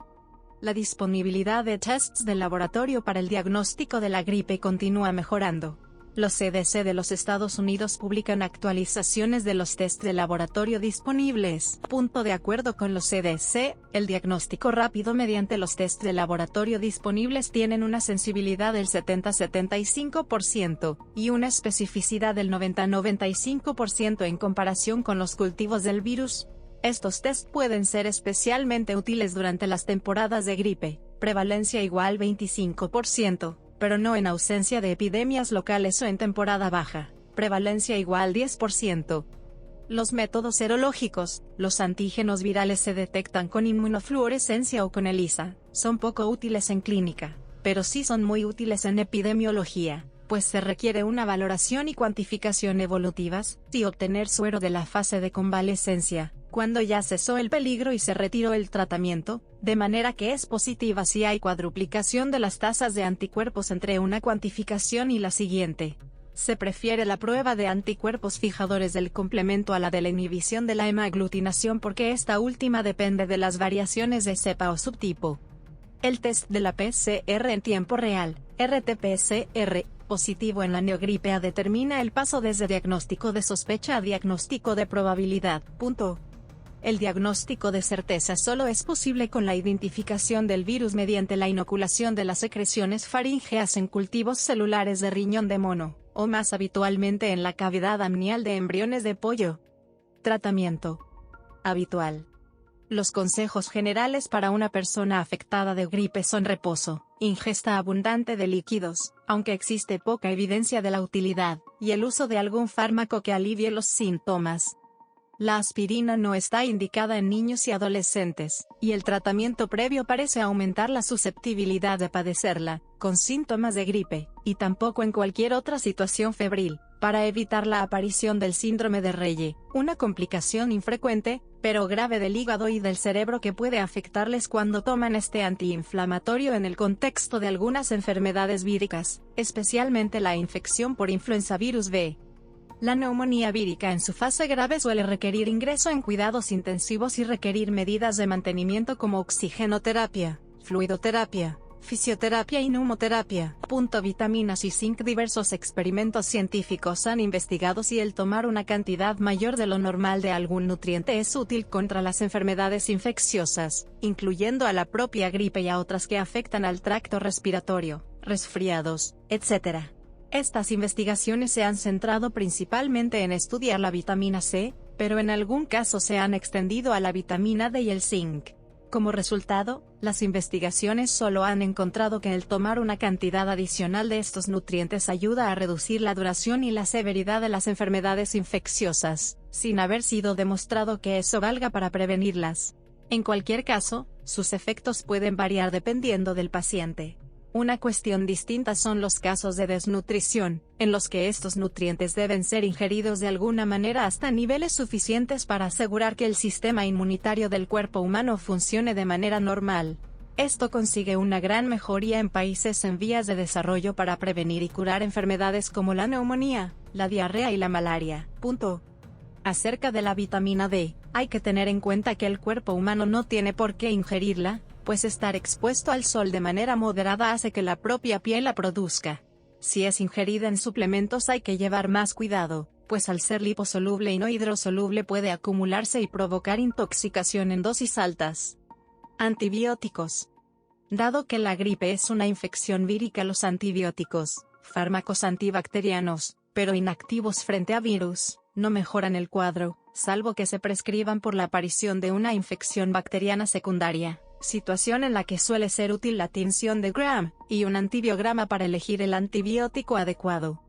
A: La disponibilidad de tests de laboratorio para el diagnóstico de la gripe continúa mejorando. Los CDC de los Estados Unidos publican actualizaciones de los tests de laboratorio disponibles. De acuerdo con los CDC, el diagnóstico rápido mediante los tests de laboratorio disponibles tienen una sensibilidad del 70-75% y una especificidad del 90-95% en comparación con los cultivos del virus. Estos test pueden ser especialmente útiles durante las temporadas de gripe, prevalencia igual 25%, pero no en ausencia de epidemias locales o en temporada baja, prevalencia igual 10%. Los métodos serológicos, los antígenos virales se detectan con inmunofluorescencia o con ELISA, son poco útiles en clínica, pero sí son muy útiles en epidemiología, pues se requiere una valoración y cuantificación evolutivas, y obtener suero de la fase de convalescencia, cuando ya cesó el peligro y se retiró el tratamiento, de manera que es positiva si hay cuadruplicación de las tasas de anticuerpos entre una cuantificación y la siguiente. Se prefiere la prueba de anticuerpos fijadores del complemento a la de la inhibición de la hemaglutinación porque esta última depende de las variaciones de cepa o subtipo. El test de la PCR en tiempo real, RT-PCR, positivo en la neogripe determina el paso desde diagnóstico de sospecha a diagnóstico de probabilidad. El diagnóstico de certeza solo es posible con la identificación del virus mediante la inoculación de las secreciones faríngeas en cultivos celulares de riñón de mono, o más habitualmente en la cavidad amnial de embriones de pollo. Tratamiento habitual. Los consejos generales para una persona afectada de gripe son reposo, ingesta abundante de líquidos, aunque existe poca evidencia de la utilidad, y el uso de algún fármaco que alivie los síntomas. La aspirina no está indicada en niños y adolescentes, y el tratamiento previo parece aumentar la susceptibilidad de padecerla, con síntomas de gripe, y tampoco en cualquier otra situación febril, para evitar la aparición del síndrome de Reye, una complicación infrecuente, pero grave del hígado y del cerebro que puede afectarles cuando toman este antiinflamatorio en el contexto de algunas enfermedades víricas, especialmente la infección por influenza virus B. La neumonía vírica en su fase grave suele requerir ingreso en cuidados intensivos y requerir medidas de mantenimiento como oxigenoterapia, fluidoterapia, fisioterapia y neumoterapia. Vitaminas y zinc. Diversos experimentos científicos han investigado si el tomar una cantidad mayor de lo normal de algún nutriente es útil contra las enfermedades infecciosas, incluyendo a la propia gripe y a otras que afectan al tracto respiratorio, resfriados, etc. Estas investigaciones se han centrado principalmente en estudiar la vitamina C, pero en algún caso se han extendido a la vitamina D y el zinc. Como resultado, las investigaciones solo han encontrado que el tomar una cantidad adicional de estos nutrientes ayuda a reducir la duración y la severidad de las enfermedades infecciosas, sin haber sido demostrado que eso valga para prevenirlas. En cualquier caso, sus efectos pueden variar dependiendo del paciente. Una cuestión distinta son los casos de desnutrición, en los que estos nutrientes deben ser ingeridos de alguna manera hasta niveles suficientes para asegurar que el sistema inmunitario del cuerpo humano funcione de manera normal. Esto consigue una gran mejoría en países en vías de desarrollo para prevenir y curar enfermedades como la neumonía, la diarrea y la malaria. Acerca de la vitamina D, hay que tener en cuenta que el cuerpo humano no tiene por qué ingerirla, pues estar expuesto al sol de manera moderada hace que la propia piel la produzca. Si es ingerida en suplementos hay que llevar más cuidado, pues al ser liposoluble y no hidrosoluble puede acumularse y provocar intoxicación en dosis altas. Antibióticos. Dado que la gripe es una infección vírica, los antibióticos, fármacos antibacterianos, pero inactivos frente a virus, no mejoran el cuadro, salvo que se prescriban por la aparición de una infección bacteriana secundaria, situación en la que suele ser útil la tinción de Gram, y un antibiograma para elegir el antibiótico adecuado.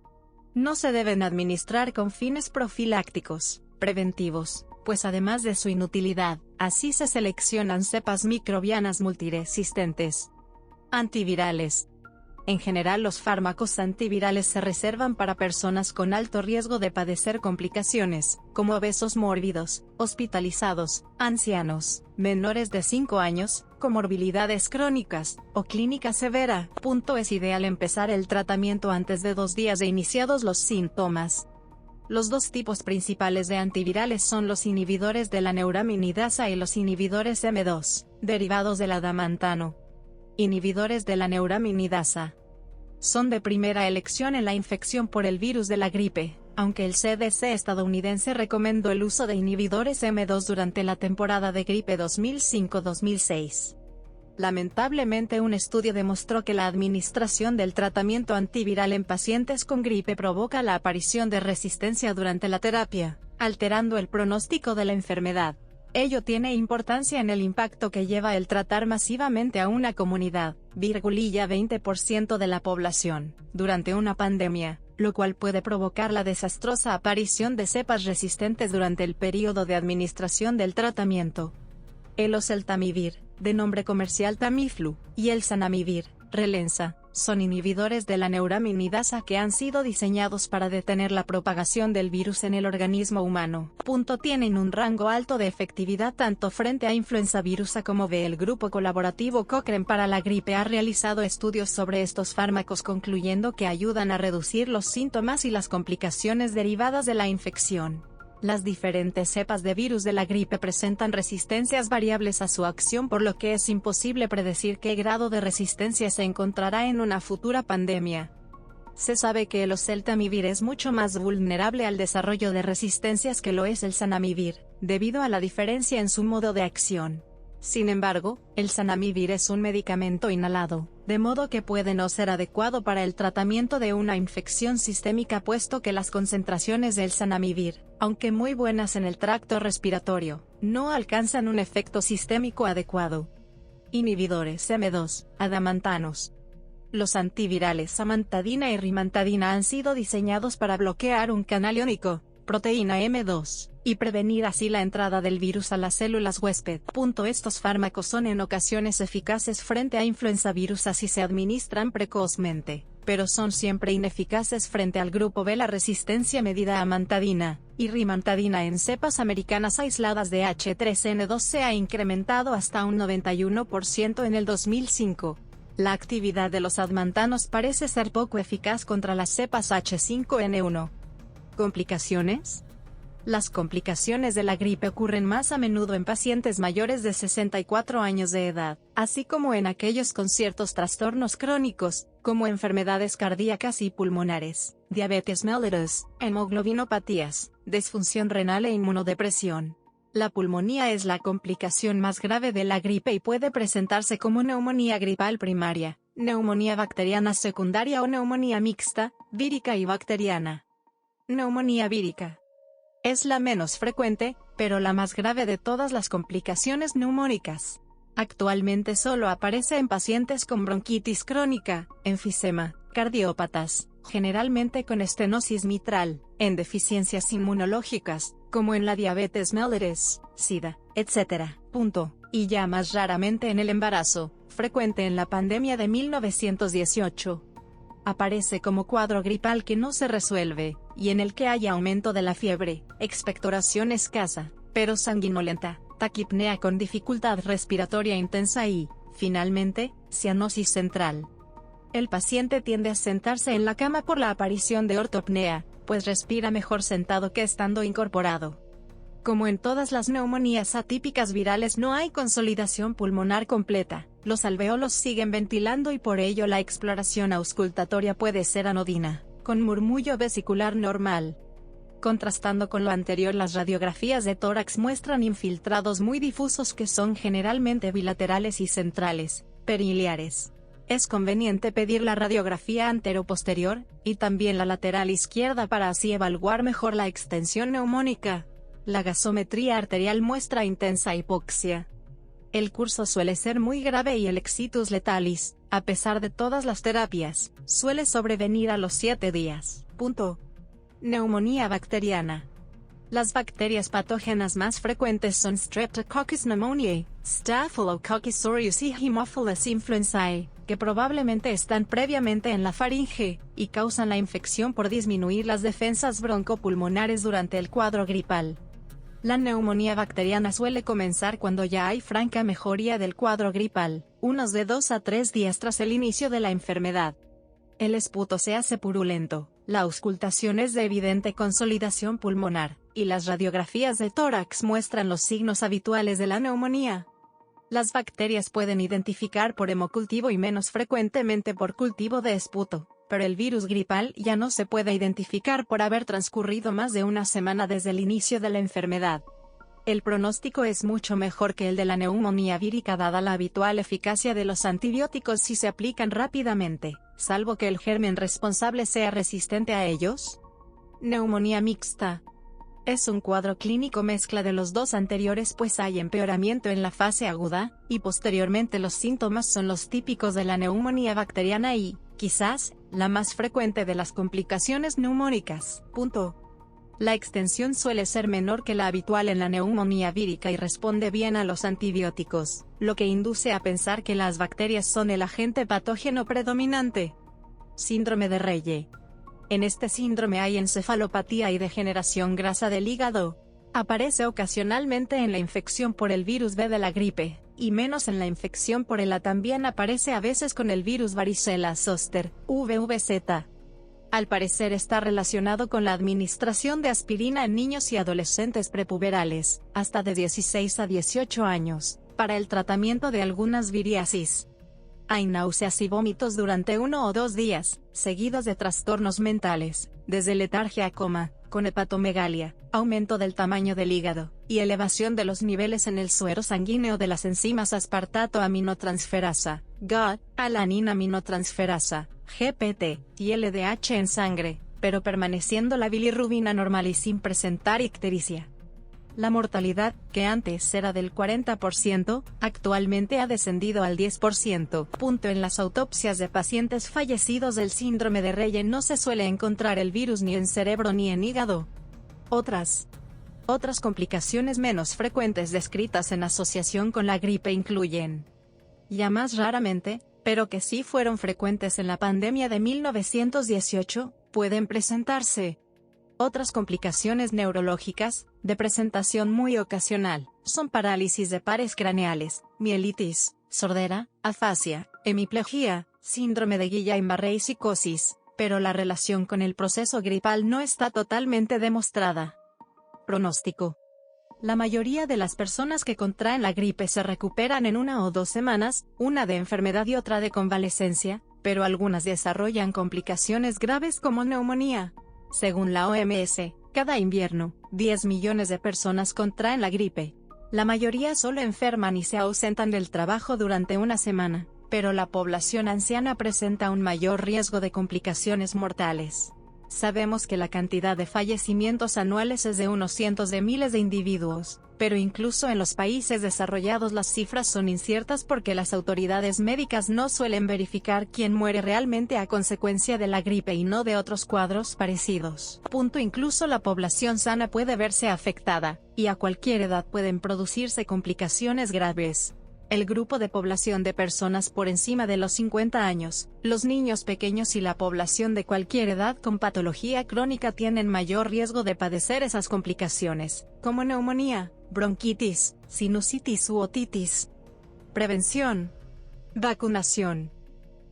A: No se deben administrar con fines profilácticos, preventivos, pues además de su inutilidad, así se seleccionan cepas microbianas multiresistentes. Antivirales. En general, los fármacos antivirales se reservan para personas con alto riesgo de padecer complicaciones, como obesos mórbidos, hospitalizados, ancianos, menores de 5 años, comorbilidades crónicas, o clínica severa. Es ideal empezar el tratamiento antes de 2 días de iniciados los síntomas. Los dos tipos principales de antivirales son los inhibidores de la neuraminidasa y los inhibidores M2, derivados del adamantano. Inhibidores de la neuraminidasa. Son de primera elección en la infección por el virus de la gripe, aunque el CDC estadounidense recomendó el uso de inhibidores M2 durante la temporada de gripe 2005-2006. Lamentablemente, un estudio demostró que la administración del tratamiento antiviral en pacientes con gripe provoca la aparición de resistencia durante la terapia, alterando el pronóstico de la enfermedad. Ello tiene importancia en el impacto que lleva el tratar masivamente a una comunidad, 20% de la población, durante una pandemia, lo cual puede provocar la desastrosa aparición de cepas resistentes durante el periodo de administración del tratamiento. El oseltamivir, de nombre comercial Tamiflu, y el zanamivir, Relenza, son inhibidores de la neuraminidasa que han sido diseñados para detener la propagación del virus en el organismo humano. Tienen un rango alto de efectividad tanto frente a influenza virusa como B. El grupo colaborativo Cochrane para la gripe ha realizado estudios sobre estos fármacos concluyendo que ayudan a reducir los síntomas y las complicaciones derivadas de la infección. Las diferentes cepas de virus de la gripe presentan resistencias variables a su acción, por lo que es imposible predecir qué grado de resistencia se encontrará en una futura pandemia. Se sabe que el oseltamivir es mucho más vulnerable al desarrollo de resistencias que lo es el zanamivir, debido a la diferencia en su modo de acción. Sin embargo, el zanamivir es un medicamento inhalado, de modo que puede no ser adecuado para el tratamiento de una infección sistémica puesto que las concentraciones del zanamivir, aunque muy buenas en el tracto respiratorio, no alcanzan un efecto sistémico adecuado. Inhibidores M2, adamantanos. Los antivirales amantadina y rimantadina han sido diseñados para bloquear un canal iónico, proteína M2, y prevenir así la entrada del virus a las células huésped. Estos fármacos son en ocasiones eficaces frente a influenza virus si se administran precozmente, pero son siempre ineficaces frente al grupo B. La resistencia medida a amantadina y rimantadina en cepas americanas aisladas de H3N2 se ha incrementado hasta un 91% en el 2005. La actividad de los adamantanos parece ser poco eficaz contra las cepas H5N1. ¿Complicaciones? Las complicaciones de la gripe ocurren más a menudo en pacientes mayores de 64 años de edad, así como en aquellos con ciertos trastornos crónicos, como enfermedades cardíacas y pulmonares, diabetes mellitus, hemoglobinopatías, disfunción renal e inmunodepresión. La pulmonía es la complicación más grave de la gripe y puede presentarse como neumonía gripal primaria, neumonía bacteriana secundaria o neumonía mixta, vírica y bacteriana. Neumonía vírica es la menos frecuente, pero la más grave de todas las complicaciones neumónicas. Actualmente solo aparece en pacientes con bronquitis crónica, enfisema, cardiópatas, generalmente con estenosis mitral, en deficiencias inmunológicas, como en la diabetes mellitus, SIDA, etc. Y ya más raramente en el embarazo, frecuente en la pandemia de 1918. Aparece como cuadro gripal que no se resuelve, y en el que hay aumento de la fiebre, expectoración escasa, pero sanguinolenta, taquipnea con dificultad respiratoria intensa y, finalmente, cianosis central. El paciente tiende a sentarse en la cama por la aparición de ortopnea, pues respira mejor sentado que estando incorporado. Como en todas las neumonías atípicas virales no hay consolidación pulmonar completa, los alvéolos siguen ventilando y por ello la exploración auscultatoria puede ser anodina, con murmullo vesicular normal. Contrastando con lo anterior, las radiografías de tórax muestran infiltrados muy difusos que son generalmente bilaterales y centrales, periliares. Es conveniente pedir la radiografía antero-posterior, y también la lateral izquierda para así evaluar mejor la extensión neumónica. La gasometría arterial muestra intensa hipoxia. El curso suele ser muy grave y el exitus letalis, a pesar de todas las terapias, suele sobrevenir a los 7 días. Neumonía bacteriana. Las bacterias patógenas más frecuentes son Streptococcus pneumoniae, Staphylococcus aureus y Haemophilus influenzae, que probablemente están previamente en la faringe, y causan la infección por disminuir las defensas broncopulmonares durante el cuadro gripal. La neumonía bacteriana suele comenzar cuando ya hay franca mejoría del cuadro gripal, unos de 2 a 3 días tras el inicio de la enfermedad. El esputo se hace purulento, la auscultación es de evidente consolidación pulmonar, y las radiografías de tórax muestran los signos habituales de la neumonía. Las bacterias pueden identificar por hemocultivo y menos frecuentemente por cultivo de esputo, pero el virus gripal ya no se puede identificar por haber transcurrido más de una semana desde el inicio de la enfermedad. El pronóstico es mucho mejor que el de la neumonía vírica dada la habitual eficacia de los antibióticos si se aplican rápidamente, salvo que el germen responsable sea resistente a ellos. Neumonía mixta. Es un cuadro clínico mezcla de los dos anteriores, pues hay empeoramiento en la fase aguda, y posteriormente los síntomas son los típicos de la neumonía bacteriana y, quizás, la más frecuente de las complicaciones neumónicas. La extensión suele ser menor que la habitual en la neumonía vírica y responde bien a los antibióticos, lo que induce a pensar que las bacterias son el agente patógeno predominante. Síndrome de Reye. En este síndrome hay encefalopatía y degeneración grasa del hígado. Aparece ocasionalmente en la infección por el virus B de la gripe, y menos en la infección por el A. También aparece a veces con el virus varicela zoster, VVZ. Al parecer está relacionado con la administración de aspirina en niños y adolescentes prepuberales, hasta de 16 a 18 años, para el tratamiento de algunas viriasis. Hay náuseas y vómitos durante 1 o 2 días, seguidos de trastornos mentales, desde letargia a coma, con hepatomegalia, aumento del tamaño del hígado, y elevación de los niveles en el suero sanguíneo de las enzimas aspartato aminotransferasa, GAT, alanina aminotransferasa, GPT, y LDH en sangre, pero permaneciendo la bilirrubina normal y sin presentar ictericia. La mortalidad, que antes era del 40%, actualmente ha descendido al 10%. En las autopsias de pacientes fallecidos del síndrome de Reye no se suele encontrar el virus ni en cerebro ni en hígado. Otras complicaciones menos frecuentes descritas en asociación con la gripe incluyen, ya más raramente, pero que sí fueron frecuentes en la pandemia de 1918, pueden presentarse otras complicaciones neurológicas, de presentación muy ocasional, son parálisis de pares craneales, mielitis, sordera, afasia, hemiplegia, síndrome de Guillain-Barré y psicosis, pero la relación con el proceso gripal no está totalmente demostrada. Pronóstico. La mayoría de las personas que contraen la gripe se recuperan en 1 o 2 semanas, una de enfermedad y otra de convalecencia, pero algunas desarrollan complicaciones graves como neumonía. Según la OMS, cada invierno, 10 millones de personas contraen la gripe. La mayoría solo enferman y se ausentan del trabajo durante 1 semana, pero la población anciana presenta un mayor riesgo de complicaciones mortales. Sabemos que la cantidad de fallecimientos anuales es de unos cientos de miles de individuos, pero incluso en los países desarrollados las cifras son inciertas porque las autoridades médicas no suelen verificar quién muere realmente a consecuencia de la gripe y no de otros cuadros parecidos. Incluso la población sana puede verse afectada, y a cualquier edad pueden producirse complicaciones graves. El grupo de población de personas por encima de los 50 años, los niños pequeños y la población de cualquier edad con patología crónica tienen mayor riesgo de padecer esas complicaciones, como neumonía, bronquitis, sinusitis u otitis. Prevención. Vacunación.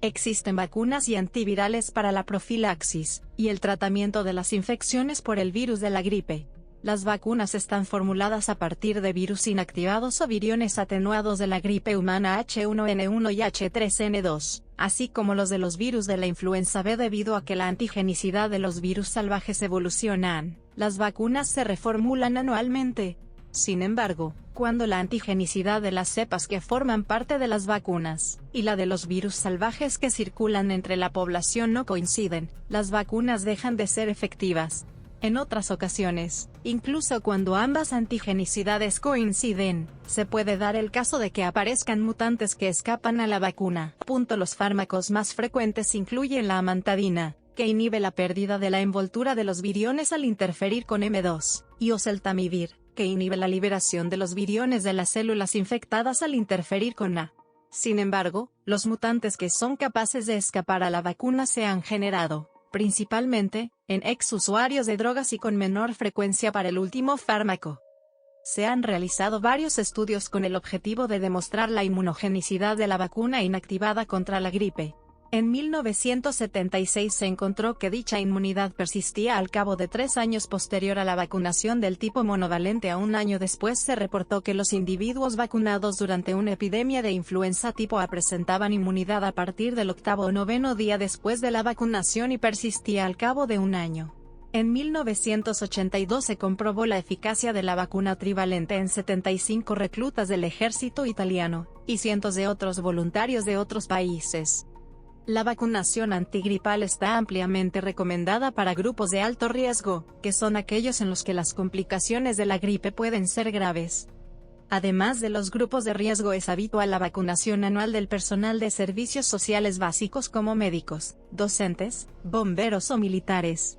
A: Existen vacunas y antivirales para la profilaxis y el tratamiento de las infecciones por el virus de la gripe. Las vacunas están formuladas a partir de virus inactivados o viriones atenuados de la gripe humana H1N1 y H3N2, así como los de los virus de la influenza B. Debido a que la antigenicidad de los virus salvajes evolucionan, las vacunas se reformulan anualmente. Sin embargo, cuando la antigenicidad de las cepas que forman parte de las vacunas, y la de los virus salvajes que circulan entre la población no coinciden, las vacunas dejan de ser efectivas. En otras ocasiones, incluso cuando ambas antigenicidades coinciden, se puede dar el caso de que aparezcan mutantes que escapan a la vacuna. Los fármacos más frecuentes incluyen la amantadina, que inhibe la pérdida de la envoltura de los viriones al interferir con M2, y oseltamivir, que inhibe la liberación de los viriones de las células infectadas al interferir con A. Sin embargo, los mutantes que son capaces de escapar a la vacuna se han generado, principalmente, en ex-usuarios de drogas y con menor frecuencia para el último fármaco. Se han realizado varios estudios con el objetivo de demostrar la inmunogenicidad de la vacuna inactivada contra la gripe. En 1976 se encontró que dicha inmunidad persistía al cabo de 3 años posterior a la vacunación del tipo monovalente. A 1 año después se reportó que los individuos vacunados durante una epidemia de influenza tipo A presentaban inmunidad a partir del 8º o 9º día después de la vacunación y persistía al cabo de 1 año. En 1982 se comprobó la eficacia de la vacuna trivalente en 75 reclutas del ejército italiano, y cientos de otros voluntarios de otros países. La vacunación antigripal está ampliamente recomendada para grupos de alto riesgo, que son aquellos en los que las complicaciones de la gripe pueden ser graves. Además de los grupos de riesgo, es habitual la vacunación anual del personal de servicios sociales básicos como médicos, docentes, bomberos o militares.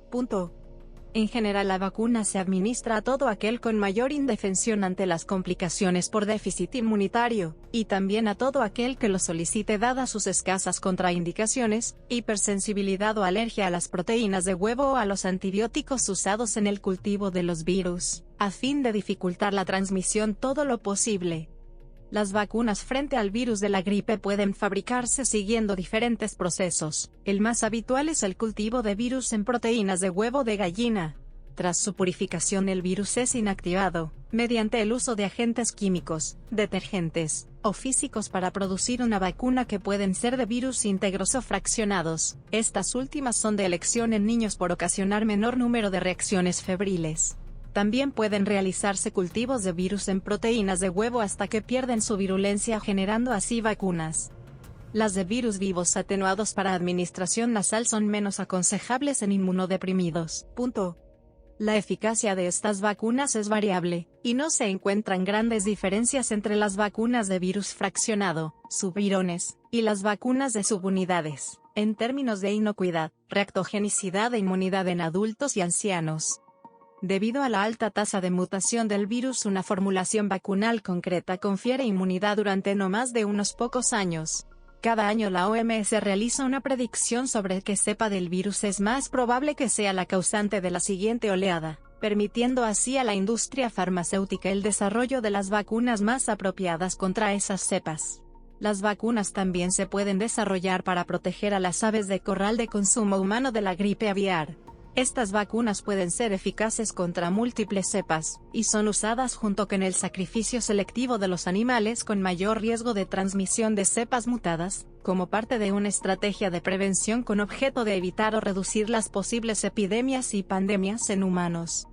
A: En general, la vacuna se administra a todo aquel con mayor indefensión ante las complicaciones por déficit inmunitario, y también a todo aquel que lo solicite dadas sus escasas contraindicaciones, hipersensibilidad o alergia a las proteínas de huevo o a los antibióticos usados en el cultivo de los virus, a fin de dificultar la transmisión todo lo posible. Las vacunas frente al virus de la gripe pueden fabricarse siguiendo diferentes procesos. El más habitual es el cultivo de virus en proteínas de huevo de gallina. Tras su purificación, el virus es inactivado, mediante el uso de agentes químicos, detergentes, o físicos para producir una vacuna que pueden ser de virus íntegros o fraccionados. Estas últimas son de elección en niños por ocasionar menor número de reacciones febriles. También pueden realizarse cultivos de virus en proteínas de huevo hasta que pierden su virulencia, generando así vacunas. Las de virus vivos atenuados para administración nasal son menos aconsejables en inmunodeprimidos. La eficacia de estas vacunas es variable, y no se encuentran grandes diferencias entre las vacunas de virus fraccionado, subvirones, y las vacunas de subunidades, en términos de inocuidad, reactogenicidad e inmunidad en adultos y ancianos. Debido a la alta tasa de mutación del virus, una formulación vacunal concreta confiere inmunidad durante no más de unos pocos años. Cada año la OMS realiza una predicción sobre qué cepa del virus es más probable que sea la causante de la siguiente oleada, permitiendo así a la industria farmacéutica el desarrollo de las vacunas más apropiadas contra esas cepas. Las vacunas también se pueden desarrollar para proteger a las aves de corral de consumo humano de la gripe aviar. Estas vacunas pueden ser eficaces contra múltiples cepas, y son usadas junto con el sacrificio selectivo de los animales con mayor riesgo de transmisión de cepas mutadas, como parte de una estrategia de prevención con objeto de evitar o reducir las posibles epidemias y pandemias en humanos.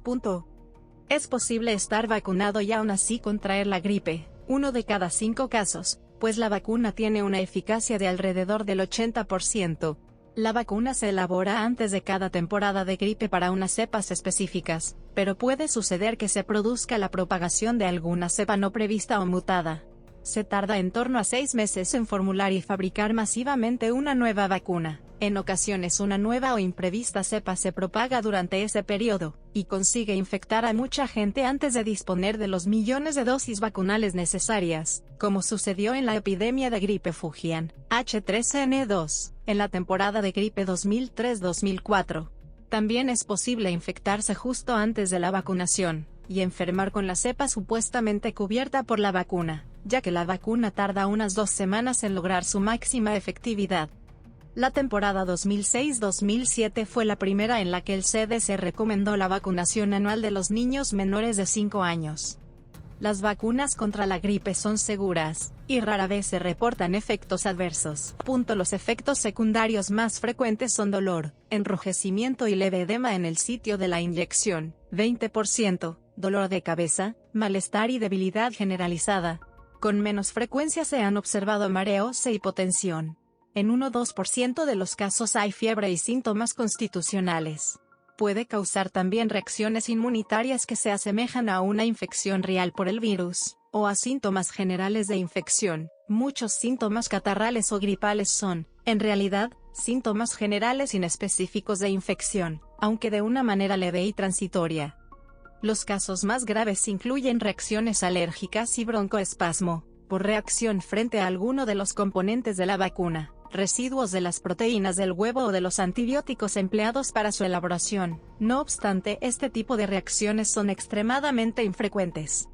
A: Es posible estar vacunado y aún así contraer la gripe, 1 de cada 5 casos, pues la vacuna tiene una eficacia de alrededor del 80%. La vacuna se elabora antes de cada temporada de gripe para unas cepas específicas, pero puede suceder que se produzca la propagación de alguna cepa no prevista o mutada. Se tarda en torno a 6 meses en formular y fabricar masivamente una nueva vacuna. En ocasiones una nueva o imprevista cepa se propaga durante ese periodo, y consigue infectar a mucha gente antes de disponer de los millones de dosis vacunales necesarias, como sucedió en la epidemia de gripe Fujian, H3N2, en la temporada de gripe 2003-2004. También es posible infectarse justo antes de la vacunación, y enfermar con la cepa supuestamente cubierta por la vacuna, ya que la vacuna tarda unas 2 semanas en lograr su máxima efectividad. La temporada 2006-2007 fue la primera en la que el CDC recomendó la vacunación anual de los niños menores de 5 años. Las vacunas contra la gripe son seguras, y rara vez se reportan efectos adversos. Los efectos secundarios más frecuentes son dolor, enrojecimiento y leve edema en el sitio de la inyección, 20%, dolor de cabeza, malestar y debilidad generalizada. Con menos frecuencia se han observado mareos e hipotensión. En 1-2% de los casos hay fiebre y síntomas constitucionales. Puede causar también reacciones inmunitarias que se asemejan a una infección real por el virus, o a síntomas generales de infección. Muchos síntomas catarrales o gripales son, en realidad, síntomas generales inespecíficos de infección, aunque de una manera leve y transitoria. Los casos más graves incluyen reacciones alérgicas y broncoespasmo, por reacción frente a alguno de los componentes de la vacuna, residuos de las proteínas del huevo o de los antibióticos empleados para su elaboración. No obstante, este tipo de reacciones son extremadamente infrecuentes.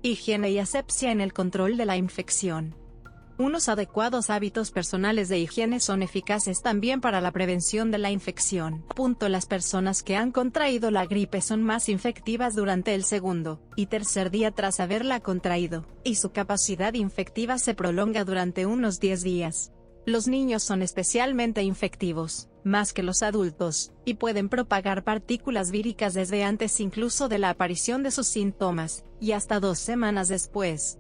A: Higiene y asepsia en el control de la infección. Unos adecuados hábitos personales de higiene son eficaces también para la prevención de la infección. Las personas que han contraído la gripe son más infectivas durante el segundo y tercer día tras haberla contraído, y su capacidad infectiva se prolonga durante unos 10 días. Los niños son especialmente infectivos, más que los adultos, y pueden propagar partículas víricas desde antes incluso de la aparición de sus síntomas, y hasta 2 semanas después.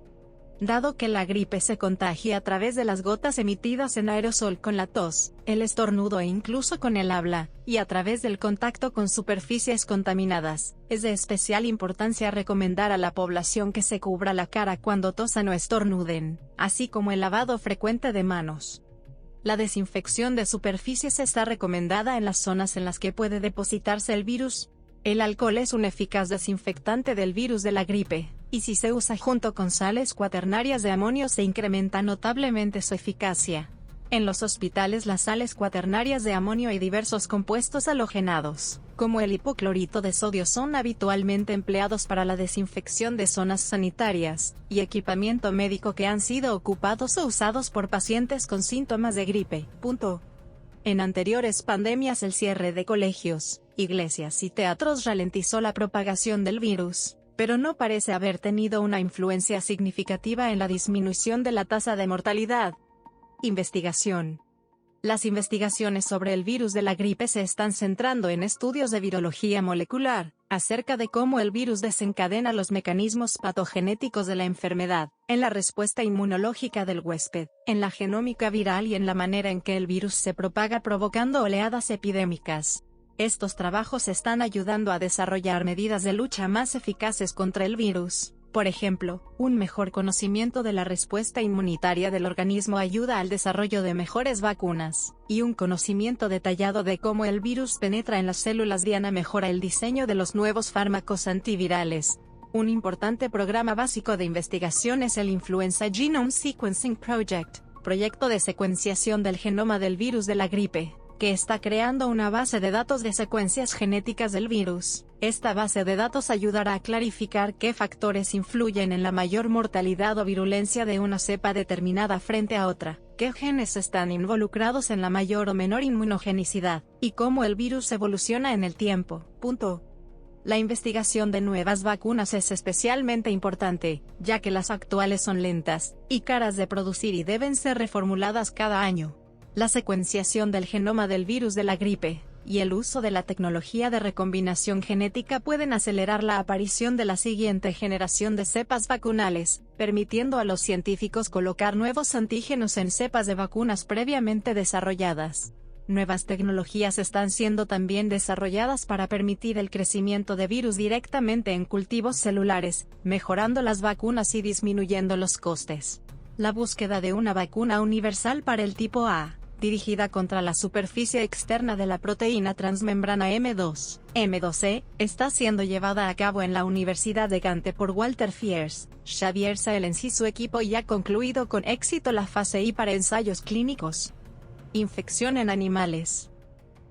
A: Dado que la gripe se contagia a través de las gotas emitidas en aerosol con la tos, el estornudo e incluso con el habla, y a través del contacto con superficies contaminadas, es de especial importancia recomendar a la población que se cubra la cara cuando tosan o estornuden, así como el lavado frecuente de manos. La desinfección de superficies está recomendada en las zonas en las que puede depositarse el virus. El alcohol es un eficaz desinfectante del virus de la gripe, y si se usa junto con sales cuaternarias de amonio se incrementa notablemente su eficacia. En los hospitales las sales cuaternarias de amonio y diversos compuestos halogenados, como el hipoclorito de sodio, son habitualmente empleados para la desinfección de zonas sanitarias y equipamiento médico que han sido ocupados o usados por pacientes con síntomas de gripe. En anteriores pandemias el cierre de colegios, iglesias y teatros ralentizó la propagación del virus, pero no parece haber tenido una influencia significativa en la disminución de la tasa de mortalidad. Investigación. Las investigaciones sobre el virus de la gripe se están centrando en estudios de virología molecular, acerca de cómo el virus desencadena los mecanismos patogenéticos de la enfermedad, en la respuesta inmunológica del huésped, en la genómica viral y en la manera en que el virus se propaga provocando oleadas epidémicas. Estos trabajos están ayudando a desarrollar medidas de lucha más eficaces contra el virus. Por ejemplo, un mejor conocimiento de la respuesta inmunitaria del organismo ayuda al desarrollo de mejores vacunas, y un conocimiento detallado de cómo el virus penetra en las células diana mejora el diseño de los nuevos fármacos antivirales. Un importante programa básico de investigación es el Influenza Genome Sequencing Project, proyecto de secuenciación del genoma del virus de la gripe, que está creando una base de datos de secuencias genéticas del virus. Esta base de datos ayudará a clarificar qué factores influyen en la mayor mortalidad o virulencia de una cepa determinada frente a otra, qué genes están involucrados en la mayor o menor inmunogenicidad, y cómo el virus evoluciona en el tiempo. La investigación de nuevas vacunas es especialmente importante, ya que las actuales son lentas y caras de producir y deben ser reformuladas cada año. La secuenciación del genoma del virus de la gripe y el uso de la tecnología de recombinación genética pueden acelerar la aparición de la siguiente generación de cepas vacunales, permitiendo a los científicos colocar nuevos antígenos en cepas de vacunas previamente desarrolladas. Nuevas tecnologías están siendo también desarrolladas para permitir el crecimiento de virus directamente en cultivos celulares, mejorando las vacunas y disminuyendo los costes. La búsqueda de una vacuna universal para el tipo A, dirigida contra la superficie externa de la proteína transmembrana M2C, está siendo llevada a cabo en la Universidad de Gante por Walter Fiers, Xavier Saelens y su equipo, y ha concluido con éxito la fase I para ensayos clínicos. Infección en animales.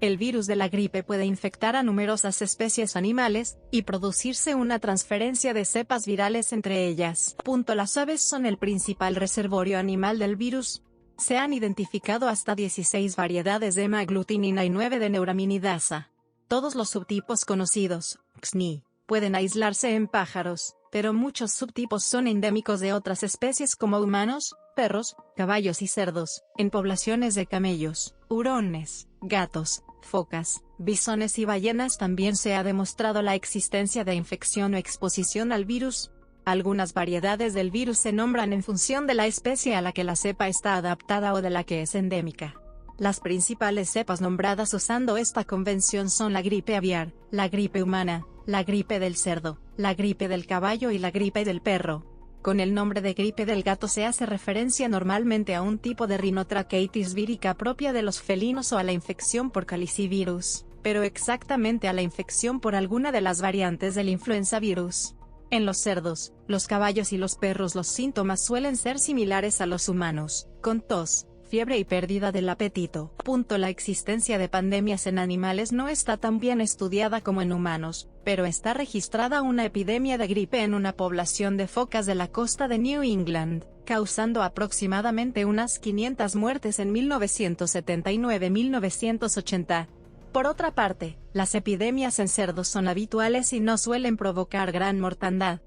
A: El virus de la gripe puede infectar a numerosas especies animales, y producirse una transferencia de cepas virales entre ellas. Las aves son el principal reservorio animal del virus. Se han identificado hasta 16 variedades de hemaglutinina y 9 de neuraminidasa. Todos los subtipos conocidos, XNI, pueden aislarse en pájaros, pero muchos subtipos son endémicos de otras especies como humanos, perros, caballos y cerdos, en poblaciones de camellos, hurones, gatos, focas, bisones y ballenas. También se ha demostrado la existencia de infección o exposición al virus. Algunas variedades del virus se nombran en función de la especie a la que la cepa está adaptada o de la que es endémica. Las principales cepas nombradas usando esta convención son la gripe aviar, la gripe humana, la gripe del cerdo, la gripe del caballo y la gripe del perro. Con el nombre de gripe del gato se hace referencia normalmente a un tipo de rinotraqueitis vírica propia de los felinos o a la infección por calicivirus, pero exactamente a la infección por alguna de las variantes del influenza virus. En los cerdos, los caballos y los perros los síntomas suelen ser similares a los humanos, con tos, fiebre y pérdida del apetito. La existencia de pandemias en animales no está tan bien estudiada como en humanos, pero está registrada una epidemia de gripe en una población de focas de la costa de New England, causando aproximadamente unas 500 muertes en 1979-1980. Por otra parte, las epidemias en cerdos son habituales y no suelen provocar gran mortandad.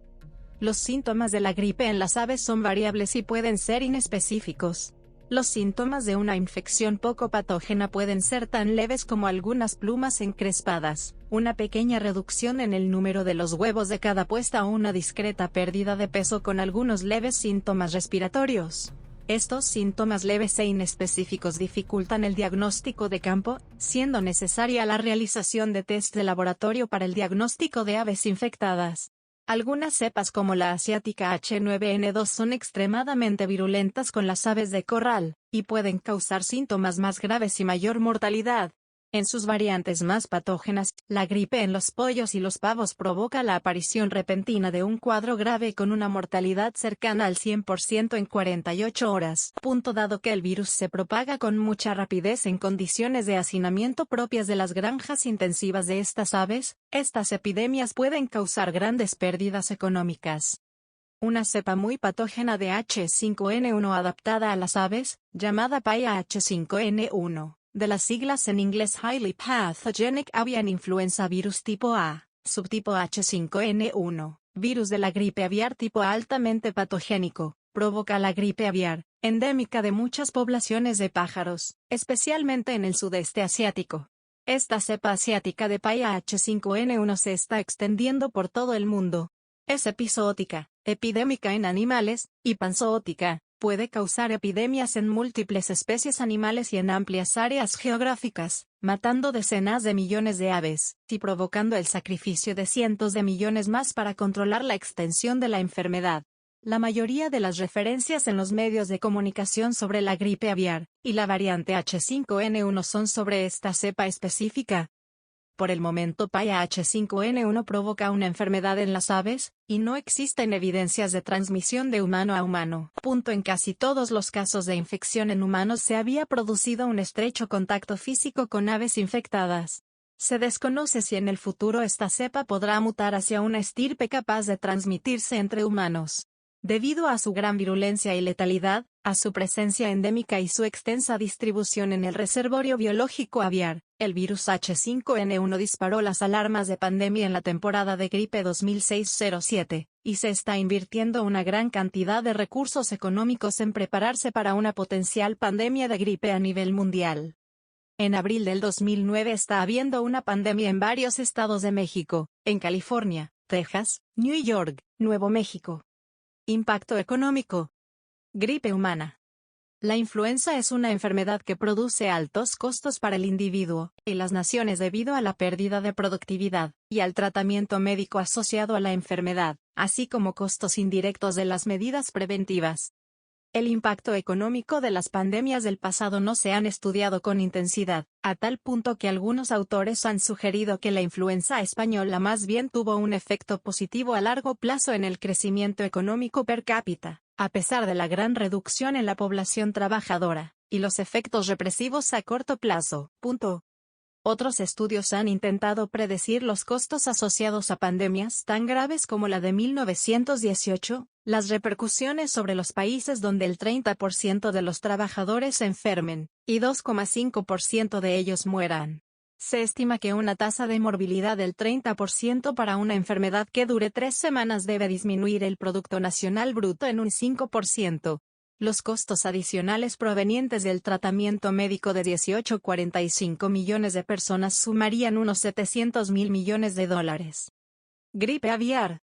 A: Los síntomas de la gripe en las aves son variables y pueden ser inespecíficos. Los síntomas de una infección poco patógena pueden ser tan leves como algunas plumas encrespadas, una pequeña reducción en el número de los huevos de cada puesta o una discreta pérdida de peso con algunos leves síntomas respiratorios. Estos síntomas leves e inespecíficos dificultan el diagnóstico de campo, siendo necesaria la realización de test de laboratorio para el diagnóstico de aves infectadas. Algunas cepas como la asiática H9N2 son extremadamente virulentas con las aves de corral, y pueden causar síntomas más graves y mayor mortalidad. En sus variantes más patógenas, la gripe en los pollos y los pavos provoca la aparición repentina de un cuadro grave con una mortalidad cercana al 100% en 48 horas. Dado que el virus se propaga con mucha rapidez en condiciones de hacinamiento propias de las granjas intensivas de estas aves, estas epidemias pueden causar grandes pérdidas económicas. Una cepa muy patógena de H5N1 adaptada a las aves, llamada Paya H5N1. De las siglas en inglés Highly Pathogenic Avian Influenza Virus tipo A, subtipo H5N1, virus de la gripe aviar tipo A altamente patogénico, provoca la gripe aviar, endémica de muchas poblaciones de pájaros, especialmente en el sudeste asiático. Esta cepa asiática de Paya H5N1 se está extendiendo por todo el mundo. Es epizootica, epidémica en animales, y panzoótica. Puede causar epidemias en múltiples especies animales y en amplias áreas geográficas, matando decenas de millones de aves, y provocando el sacrificio de cientos de millones más para controlar la extensión de la enfermedad. La mayoría de las referencias en los medios de comunicación sobre la gripe aviar, y la variante H5N1 son sobre esta cepa específica. Por el momento Paya H5N1 provoca una enfermedad en las aves, y no existen evidencias de transmisión de humano a humano. En casi todos los casos de infección en humanos se había producido un estrecho contacto físico con aves infectadas. Se desconoce si en el futuro esta cepa podrá mutar hacia una estirpe capaz de transmitirse entre humanos. Debido a su gran virulencia y letalidad, a su presencia endémica y su extensa distribución en el reservorio biológico aviar, el virus H5N1 disparó las alarmas de pandemia en la temporada de gripe 2006-07, y se está invirtiendo una gran cantidad de recursos económicos en prepararse para una potencial pandemia de gripe a nivel mundial. En abril del 2009 está habiendo una pandemia en varios estados de México, en California, Texas, New York, Nuevo México. Impacto económico. Gripe humana. La influenza es una enfermedad que produce altos costos para el individuo y las naciones debido a la pérdida de productividad y al tratamiento médico asociado a la enfermedad, así como costos indirectos de las medidas preventivas. El impacto económico de las pandemias del pasado no se han estudiado con intensidad, a tal punto que algunos autores han sugerido que la influenza española más bien tuvo un efecto positivo a largo plazo en el crecimiento económico per cápita, a pesar de la gran reducción en la población trabajadora, y los efectos represivos a corto plazo. Otros estudios han intentado predecir los costos asociados a pandemias tan graves como la de 1918, las repercusiones sobre los países donde el 30% de los trabajadores se enfermen, y 2,5% de ellos mueran. Se estima que una tasa de morbilidad del 30% para una enfermedad que dure 3 semanas debe disminuir el Producto Nacional Bruto en un 5%. Los costos adicionales provenientes del tratamiento médico de 18,45 millones de personas sumarían unos 700.000 millones de dólares. Gripe aviar.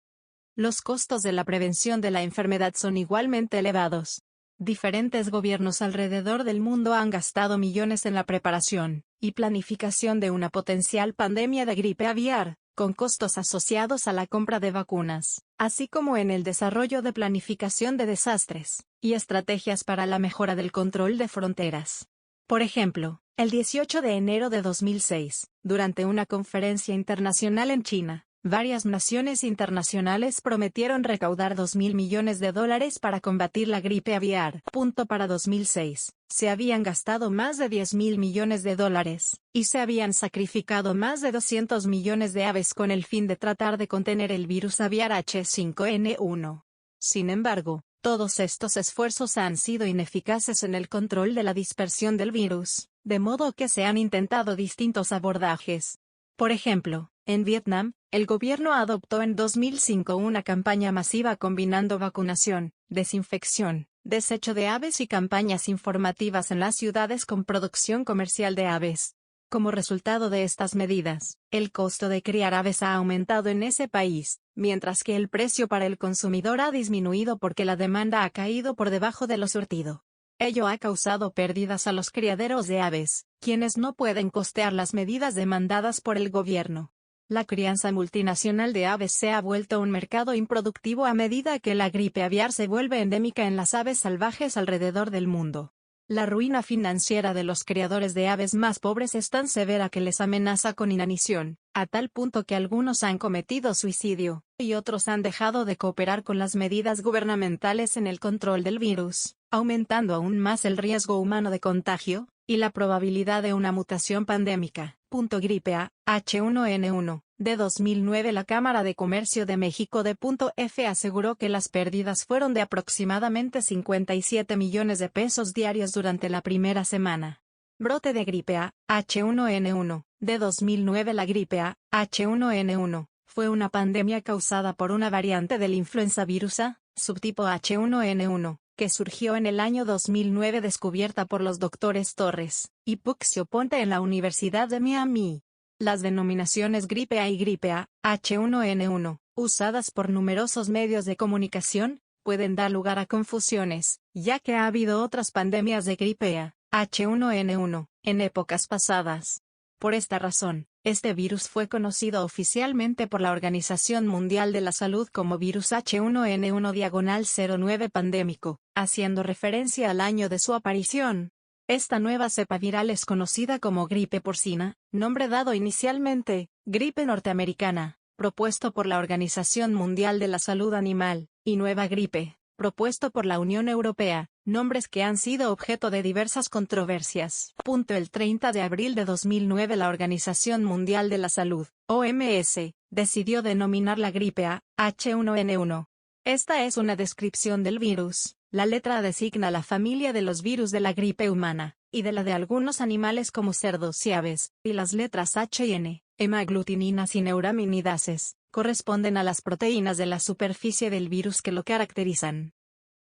A: Los costos de la prevención de la enfermedad son igualmente elevados. Diferentes gobiernos alrededor del mundo han gastado millones en la preparación y planificación de una potencial pandemia de gripe aviar, con costos asociados a la compra de vacunas, así como en el desarrollo de planificación de desastres y estrategias para la mejora del control de fronteras. Por ejemplo, el 18 de enero de 2006, durante una conferencia internacional en China, varias naciones internacionales prometieron recaudar 2.000 millones de dólares para combatir la gripe aviar. Para 2006, se habían gastado más de 10.000 millones de dólares, y se habían sacrificado más de 200 millones de aves con el fin de tratar de contener el virus aviar H5N1. Sin embargo, todos estos esfuerzos han sido ineficaces en el control de la dispersión del virus, de modo que se han intentado distintos abordajes. Por ejemplo, en Vietnam, el gobierno adoptó en 2005 una campaña masiva combinando vacunación, desinfección, desecho de aves y campañas informativas en las ciudades con producción comercial de aves. Como resultado de estas medidas, el costo de criar aves ha aumentado en ese país, mientras que el precio para el consumidor ha disminuido porque la demanda ha caído por debajo de lo surtido. Ello ha causado pérdidas a los criaderos de aves, quienes no pueden costear las medidas demandadas por el gobierno. La crianza multinacional de aves se ha vuelto un mercado improductivo a medida que la gripe aviar se vuelve endémica en las aves salvajes alrededor del mundo. La ruina financiera de los criadores de aves más pobres es tan severa que les amenaza con inanición, a tal punto que algunos han cometido suicidio, y otros han dejado de cooperar con las medidas gubernamentales en el control del virus, aumentando aún más el riesgo humano de contagio, y la probabilidad de una mutación pandémica. Gripe A, H1N1. De 2009 la Cámara de Comercio de México de.f aseguró que las pérdidas fueron de aproximadamente 57 millones de pesos diarios durante la primera semana. Brote de gripe A, H1N1. De 2009 la gripe A, H1N1, fue una pandemia causada por una variante del influenza virus A, subtipo H1N1, que surgió en el año 2009 descubierta por los doctores Torres y Puccio Ponte en la Universidad de Miami. Las denominaciones gripe A y gripe A, H1N1, usadas por numerosos medios de comunicación, pueden dar lugar a confusiones, ya que ha habido otras pandemias de gripe A, H1N1, en épocas pasadas. Por esta razón, este virus fue conocido oficialmente por la Organización Mundial de la Salud como virus H1N1-09 pandémico, haciendo referencia al año de su aparición. Esta nueva cepa viral es conocida como gripe porcina, nombre dado inicialmente, gripe norteamericana, propuesto por la Organización Mundial de la Salud Animal, y nueva gripe, propuesto por la Unión Europea, nombres que han sido objeto de diversas controversias. El 30 de abril de 2009 la Organización Mundial de la Salud, OMS, decidió denominar la gripe A, H1N1. Esta es una descripción del virus. La letra A designa la familia de los virus de la gripe humana, y de la de algunos animales como cerdos y aves, y las letras H y N, hemaglutininas y neuraminidases, corresponden a las proteínas de la superficie del virus que lo caracterizan.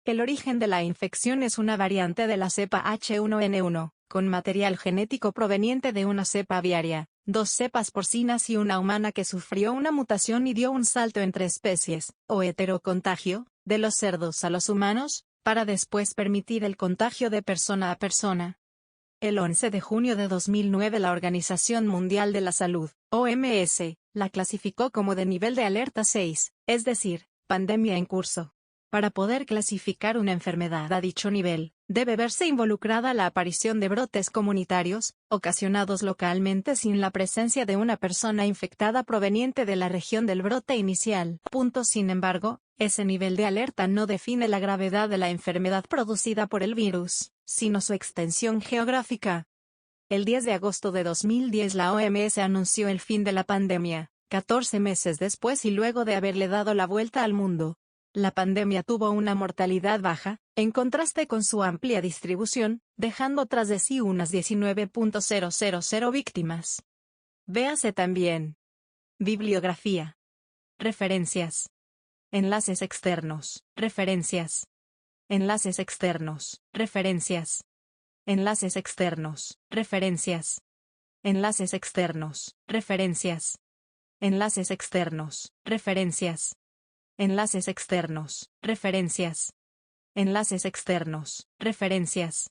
A: El origen de la infección es una variante de la cepa H1N1, con material genético proveniente de una cepa aviaria, dos cepas porcinas y una humana que sufrió una mutación y dio un salto entre especies, o heterocontagio, de los cerdos a los humanos, para después permitir el contagio de persona a persona. El 11 de junio de 2009 la Organización Mundial de la Salud, OMS, la clasificó como de nivel de alerta 6, es decir, pandemia en curso. Para poder clasificar una enfermedad a dicho nivel, debe verse involucrada la aparición de brotes comunitarios, ocasionados localmente sin la presencia de una persona infectada proveniente de la región del brote inicial. Sin embargo, ese nivel de alerta no define la gravedad de la enfermedad producida por el virus, sino su extensión geográfica. El 10 de agosto de 2010 la OMS anunció el fin de la pandemia, 14 meses después y luego de haberle dado la vuelta al mundo. La pandemia tuvo una mortalidad baja, en contraste con su amplia distribución, dejando tras de sí unas 19.000 víctimas. Véase también. Bibliografía. Referencias. Enlaces externos. Referencias. Enlaces externos. Referencias. Enlaces externos. Referencias. Enlaces externos. Referencias. Enlaces externos. Referencias. Enlaces externos. Referencias. Enlaces externos. Referencias.